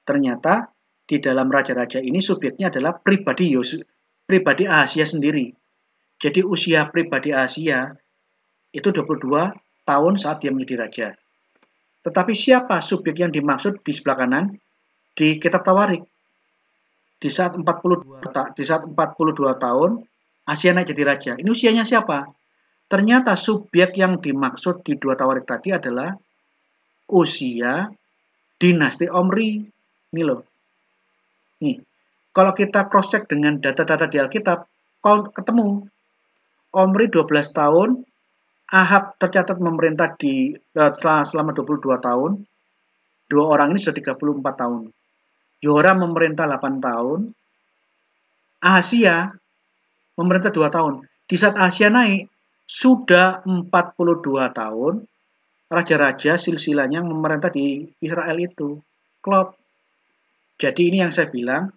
ternyata di dalam raja-raja ini subjeknya adalah pribadi Ahazia sendiri. Jadi usia pribadi Ahazia itu 22 tahun saat dia menjadi raja. Tetapi siapa subjek yang dimaksud di sebelah kanan di kitab Tawarik? Di saat 42 tahun Ahazia naik jadi raja. Ini usianya siapa? Ternyata subjek yang dimaksud di 2 Tawarik tadi adalah usia dinasti Omri. Ini loh. Nih, kalau kita cross check dengan data-data di Alkitab, ketemu Omri 12 tahun, Ahab tercatat memerintah selama 22 tahun. Dua orang ini sudah 34 tahun. Yoram memerintah 8 tahun. Ahazia memerintah 2 tahun. Di saat Ahazia naik, sudah 42 tahun, raja-raja silsilahnya memerintah di Israel itu. Klop. Jadi ini yang saya bilang,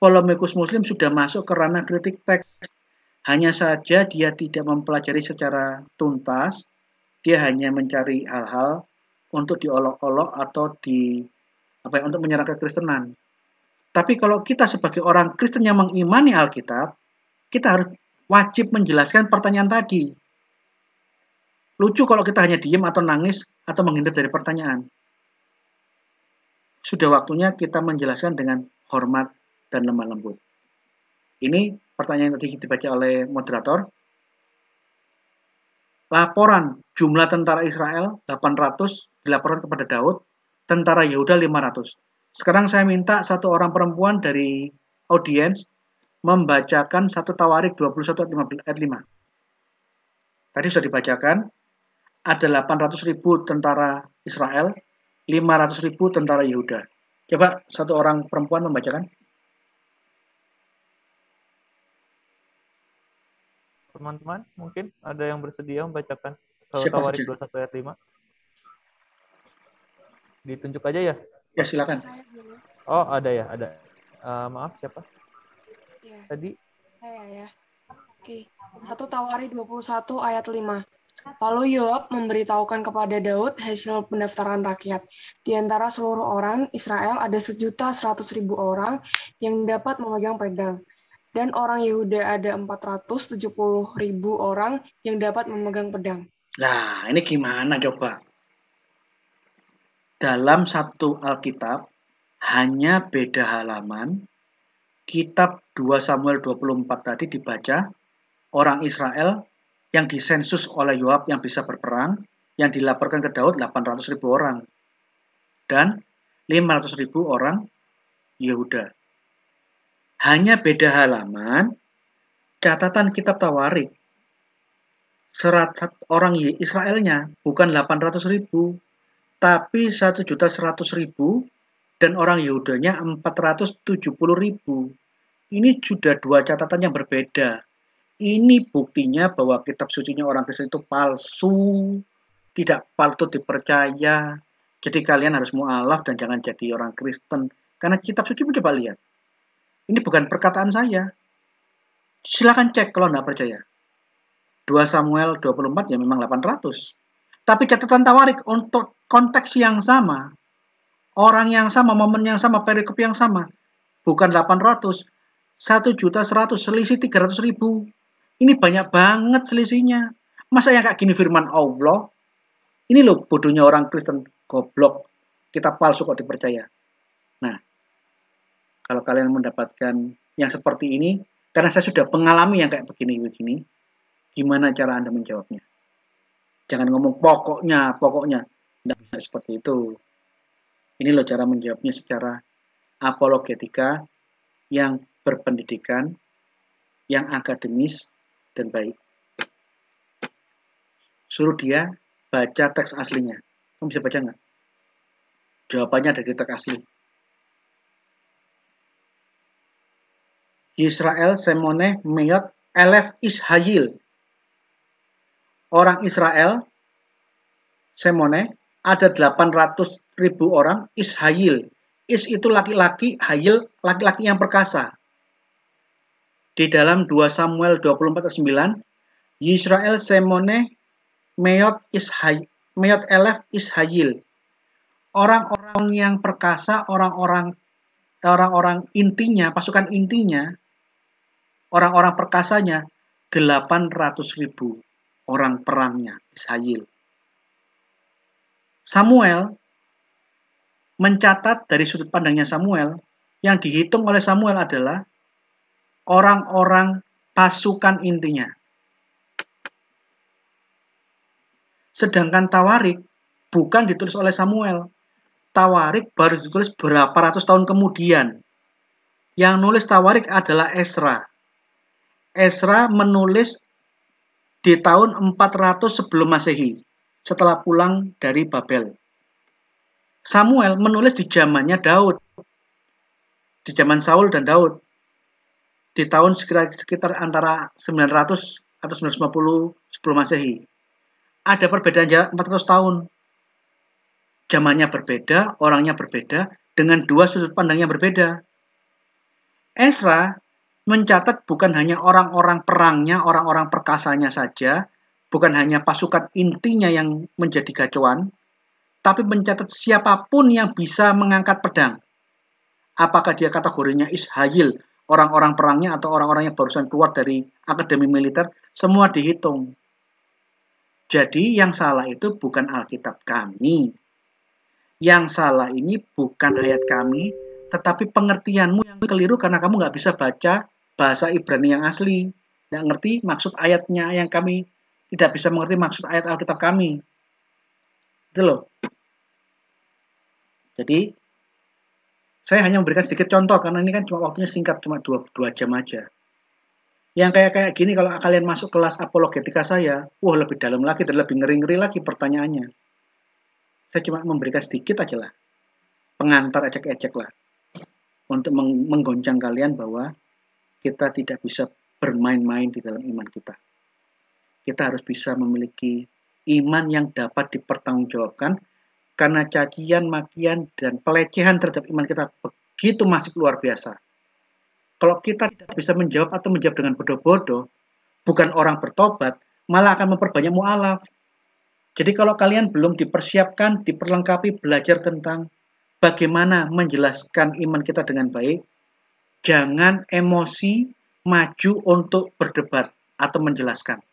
polemikus muslim sudah masuk ke ranah kritik teks. Hanya saja dia tidak mempelajari secara tuntas, dia hanya mencari hal-hal untuk diolok-olok atau untuk menyerang kekristenan. Tapi kalau kita sebagai orang Kristen yang mengimani Alkitab, kita harus wajib menjelaskan pertanyaan tadi. Lucu kalau kita hanya diem atau nangis atau menghindar dari pertanyaan. Sudah waktunya kita menjelaskan dengan hormat dan lemah lembut. Ini pertanyaan yang tadi dibaca oleh moderator. Laporan jumlah tentara Israel 800 dilaporkan kepada Daud, tentara Yehuda 500. Sekarang saya minta satu orang perempuan dari audiens membacakan 1 Tawarik 21 ayat 5. Tadi sudah dibacakan, ada 800.000 tentara Israel, 500.000 tentara Yehuda. Coba satu orang perempuan membacakan. Teman-teman, mungkin ada yang bersedia membacakan Tawarik 21 ayat 5. Ditunjuk aja ya? Ya, silakan. Oh, ada ya, ada. Maaf, siapa? Ya. Tadi? Saya ya. Oke. 1 Tawarik 21 ayat 5. Lalu Yoab memberitahukan kepada Daud hasil pendaftaran rakyat. Di antara seluruh orang Israel ada 1.100.000 orang yang dapat memegang pedang. Dan orang Yehuda ada 470.000 orang yang dapat memegang pedang. Nah, ini gimana coba? Dalam satu Alkitab, hanya beda halaman, kitab 2 Samuel 24 tadi dibaca orang Israel yang disensus oleh Yoab yang bisa berperang, yang dilaporkan ke Daud 800.000 orang. Dan 500.000 orang Yehuda. Hanya beda halaman, catatan kitab Tawarik. Orang Israelnya bukan 800.000, tapi 1.100.000 dan orang Yehudanya 470.000. Ini sudah dua catatan yang berbeda. Ini buktinya bahwa kitab sucinya orang Kristen itu palsu, tidak patut dipercaya. Jadi kalian harus mu'alaf dan jangan jadi orang Kristen. Karena kitab suci coba lihat. Ini bukan perkataan saya. Silakan cek kalau nggak percaya. 2 Samuel 24 ya memang 800. Tapi catatan Tawarik untuk konteks yang sama, orang yang sama, momen yang sama, perikop yang sama, bukan 800, 1.100.000, selisih 300.000. Ini banyak banget selisihnya. Masa yang kayak gini firman Allah? Ini loh bodohnya orang Kristen, goblok. Kita palsu kok dipercaya. Nah, kalau kalian mendapatkan yang seperti ini, karena saya sudah mengalami yang kayak begini-begini, gimana cara Anda menjawabnya? Jangan ngomong pokoknya. Tidak bisa seperti itu. Ini loh cara menjawabnya secara apologetika yang berpendidikan, yang akademis, dan baik. Suruh dia baca teks aslinya. Kamu bisa baca nggak? Jawabannya ada di teks asli. Israel Semone Meyot Elef Ishayil. Orang Israel Semone ada 800.000 orang Ishayil. Is itu laki-laki, Hayil laki-laki yang perkasa. Di dalam 2 Samuel 24:9, Israel Semone Meyot Elef Ishayil. Orang-orang yang perkasa, orang-orang intinya, pasukan intinya, orang-orang perkasanya 800.000 orang perangnya Ishayil. Samuel mencatat dari sudut pandangnya Samuel, yang dihitung oleh Samuel adalah orang-orang pasukan intinya. Sedangkan Tawarik bukan ditulis oleh Samuel. Tawarik baru ditulis berapa ratus tahun kemudian. Yang nulis Tawarik adalah Ezra. Ezra menulis di tahun 400 sebelum Masehi, setelah pulang dari Babel. Samuel menulis di zamannya Daud, di zaman Saul dan Daud, di tahun sekitar antara 900 atau 950 sebelum Masehi. Ada perbedaan jarak 400 tahun. Zamannya berbeda, orangnya berbeda, dengan dua sudut pandang yang berbeda. Ezra mencatat bukan hanya orang-orang perangnya, orang-orang perkasanya saja, bukan hanya pasukan intinya yang menjadi gacuan, tapi mencatat siapapun yang bisa mengangkat pedang. Apakah dia kategorinya Ishayil, orang-orang perangnya, atau orang-orang yang barusan keluar dari akademi militer, semua dihitung. Jadi yang salah itu bukan Alkitab kami. Yang salah ini bukan ayat kami, tetapi pengertianmu yang keliru karena kamu nggak bisa baca bahasa Ibrani yang asli. Nggak ngerti maksud ayatnya, yang kami tidak bisa mengerti maksud ayat Alkitab kami. Itu loh. Jadi, saya hanya memberikan sedikit contoh, karena ini kan cuma waktunya singkat, cuma 2 jam aja. Yang kayak gini, kalau kalian masuk kelas apologetika saya, lebih dalam lagi dan lebih ngeri-ngeri lagi pertanyaannya. Saya cuma memberikan sedikit aja lah. Pengantar ecek-ecek lah. Untuk menggoncang kalian bahwa kita tidak bisa bermain-main di dalam iman kita. Kita harus bisa memiliki iman yang dapat dipertanggungjawabkan, karena cacian, makian, dan pelecehan terhadap iman kita begitu masif luar biasa. Kalau kita tidak bisa menjawab atau menjawab dengan bodoh-bodoh, bukan orang bertobat, malah akan memperbanyak mu'alaf. Jadi kalau kalian belum dipersiapkan, diperlengkapi, belajar tentang bagaimana menjelaskan iman kita dengan baik, jangan emosi maju untuk berdebat atau menjelaskan.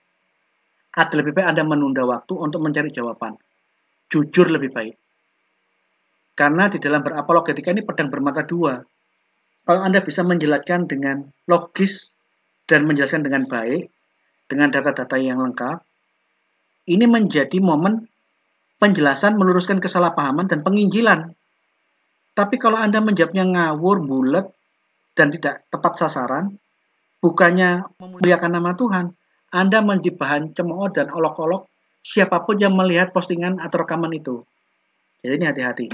Atau lebih baik Anda menunda waktu untuk mencari jawaban. Jujur lebih baik. Karena di dalam berapologetika ini pedang bermata dua. Kalau Anda bisa menjelaskan dengan logis dan menjelaskan dengan baik, dengan data-data yang lengkap, ini menjadi momen penjelasan meluruskan kesalahpahaman dan penginjilan. Tapi kalau Anda menjawabnya ngawur, bulat, dan tidak tepat sasaran, bukannya memuliakan nama Tuhan, Anda menjadi bahan cemooh dan olok-olok siapapun yang melihat postingan atau rekaman itu. Jadi ini hati-hati.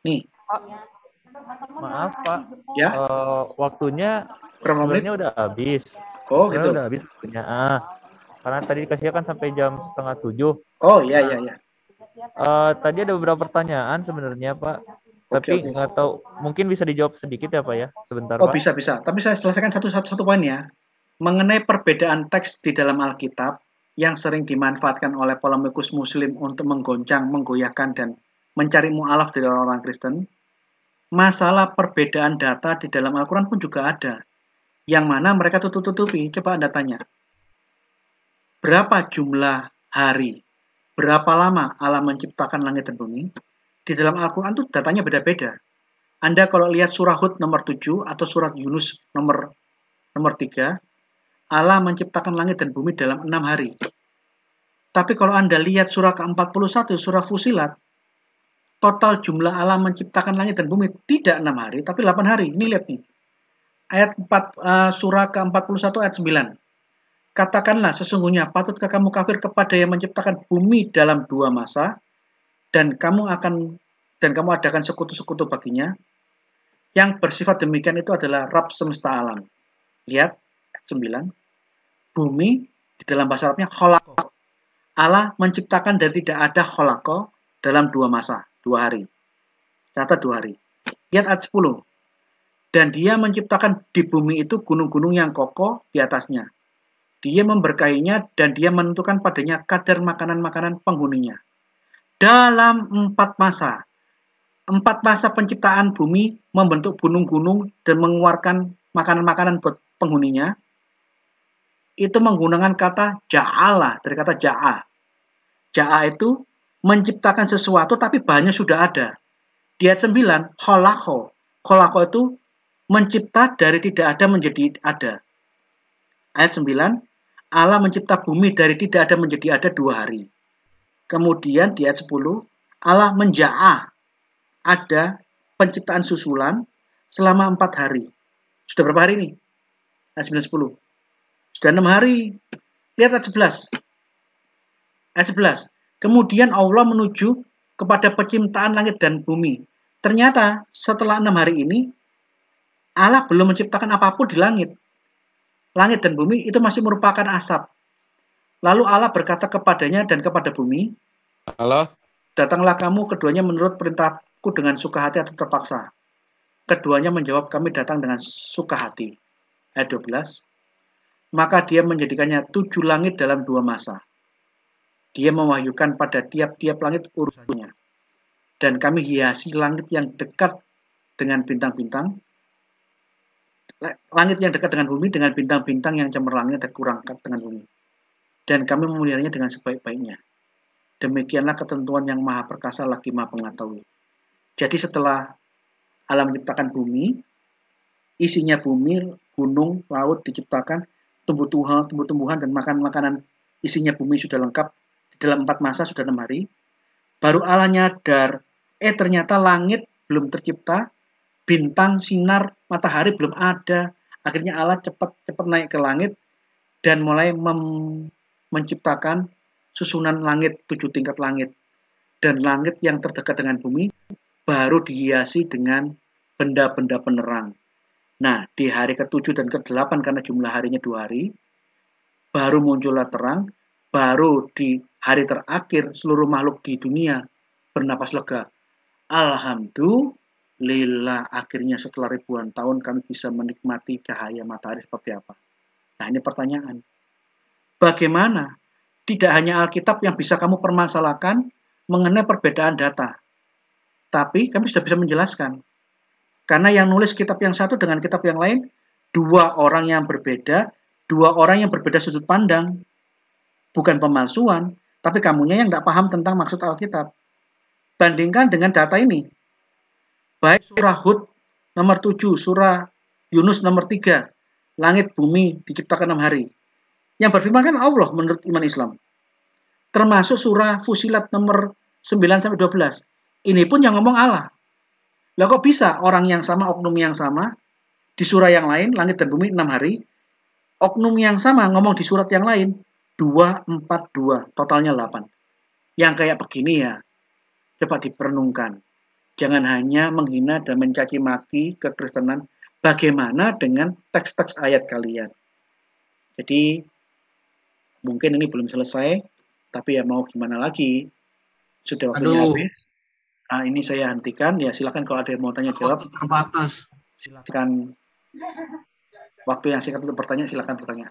Nih. Maaf Pak, Ya. Waktunya Berapa menit? sebenarnya udah habis. Oh gitu. Udah habis waktunya. Karena tadi dikasihnya kan sampai jam 6:30. Oh iya. Tadi ada beberapa pertanyaan sebenarnya Pak. Tapi nggak tahu, mungkin bisa dijawab sedikit ya Pak ya, sebentar Oh Pak. bisa. Tapi saya selesaikan satu poin ya. Mengenai perbedaan teks di dalam Alkitab yang sering dimanfaatkan oleh polemikus Muslim untuk menggoncang, menggoyahkan, dan mencari mu'alaf dari orang-orang Kristen, masalah perbedaan data di dalam Al-Quran pun juga ada. Yang mana mereka tutup-tutupi. Coba Anda tanya. Berapa jumlah hari? Berapa lama Allah menciptakan langit dan bumi? Di dalam Al-Quran itu datanya beda-beda. Anda kalau lihat surah Hud nomor 7 atau surat Yunus nomor 3, Allah menciptakan langit dan bumi dalam 6 hari. Tapi kalau Anda lihat surah ke-41, surah Fusilat, total jumlah Allah menciptakan langit dan bumi tidak 6 hari, tapi 8 hari. Ini lihat nih. Ayat 4, surah ke-41 ayat 9. Katakanlah sesungguhnya patutkah kamu kafir kepada yang menciptakan bumi dalam 2 masa, dan kamu adakan sekutu-sekutu baginya. Yang bersifat demikian itu adalah Rabb semesta alam. Lihat ayat 9. Bumi di dalam bahasa Arabnya kholaqo. Allah menciptakan dari tidak ada kholaqo dalam 2 masa, 2 hari. Catat 2 hari. Lihat ayat 10. Dan dia menciptakan di bumi itu gunung-gunung yang kokoh di atasnya. Dia memberkahinya dan dia menentukan padanya kadar makanan-makanan penghuninya. Dalam 4 masa. 4 masa penciptaan bumi membentuk gunung-gunung dan mengeluarkan makanan-makanan buat penghuninya. Itu menggunakan kata ja'ala, dari kata ja'a. Ja'a itu menciptakan sesuatu tapi bahannya sudah ada. Di ayat 9, kholaqo. Kholaqo itu mencipta dari tidak ada menjadi ada. Ayat 9, Allah mencipta bumi dari tidak ada menjadi ada 2 hari. Kemudian di ayat 10, Allah menja'a. Ada penciptaan susulan selama 4 hari. Sudah berapa hari ini? Ayat 9-10. Sudah 6 hari. Lihat ayat 11. Ayat 11. Kemudian Allah menuju kepada penciptaan langit dan bumi. Ternyata setelah 6 hari ini, Allah belum menciptakan apapun di langit. Langit dan bumi itu masih merupakan asap. Lalu Allah berkata kepadanya dan kepada bumi, Halo? Datanglah kamu keduanya menurut perintahku dengan suka hati atau terpaksa. Keduanya menjawab, kami datang dengan suka hati. Ayat 12. Maka dia menjadikannya 7 langit dalam 2 masa. Dia mewahyukan pada tiap-tiap langit urusannya. Dan kami hiasi langit yang dekat dengan bintang-bintang. Langit yang dekat dengan bumi dengan bintang-bintang yang cemerlangnya dan kurang dekat dengan bumi. Dan kami memeliharanya dengan sebaik-baiknya. Demikianlah ketentuan yang maha perkasa lagi maha pengetahui. Jadi setelah Allah menciptakan bumi, isinya bumi, gunung, laut diciptakan, tumbuh-tumbuhan dan makanan-makanan isinya bumi sudah lengkap, dalam 4 masa sudah 6 hari, baru Allah nyadar, ternyata langit belum tercipta, bintang, sinar, matahari belum ada. Akhirnya Allah cepat naik ke langit dan mulai menciptakan susunan langit, 7 tingkat langit. Dan langit yang terdekat dengan bumi baru dihiasi dengan benda-benda penerang. Nah, di hari ke-7 dan ke-8 karena jumlah harinya 2 hari, baru muncullah terang, baru di hari terakhir seluruh makhluk di dunia bernapas lega. Alhamdulillah, akhirnya setelah ribuan tahun kami bisa menikmati cahaya matahari seperti apa. Nah, ini pertanyaan. Bagaimana? Tidak hanya Alkitab yang bisa kamu permasalahkan mengenai perbedaan data. Tapi kami sudah bisa menjelaskan. Karena yang nulis kitab yang satu dengan kitab yang lain, 2 orang yang berbeda, 2 orang yang berbeda sudut pandang. Bukan pemalsuan, tapi kamunya yang tidak paham tentang maksud Alkitab. Bandingkan dengan data ini. Baik surah Hud nomor 7, surah Yunus nomor 3, langit bumi diciptakan 6 hari. Yang berfirman kan Allah menurut iman Islam. Termasuk surah Fusilat nomor 9-12. Ini pun yang ngomong Allah. Lah kok bisa orang yang sama, oknum yang sama, di surah yang lain, langit dan bumi 6 hari, oknum yang sama ngomong di surat yang lain, 242, totalnya 8. Yang kayak begini ya, coba diperenungkan. Jangan hanya menghina dan mencaci maki kekristenan. Bagaimana dengan teks-teks ayat kalian? Jadi, mungkin ini belum selesai, tapi ya mau gimana lagi? Sudah waktunya habis. Nah, ini saya hentikan. Ya, silakan kalau ada yang mau tanya jawab. Waktu terbatas. Silakan. Waktu yang singkat untuk bertanya, silakan bertanya.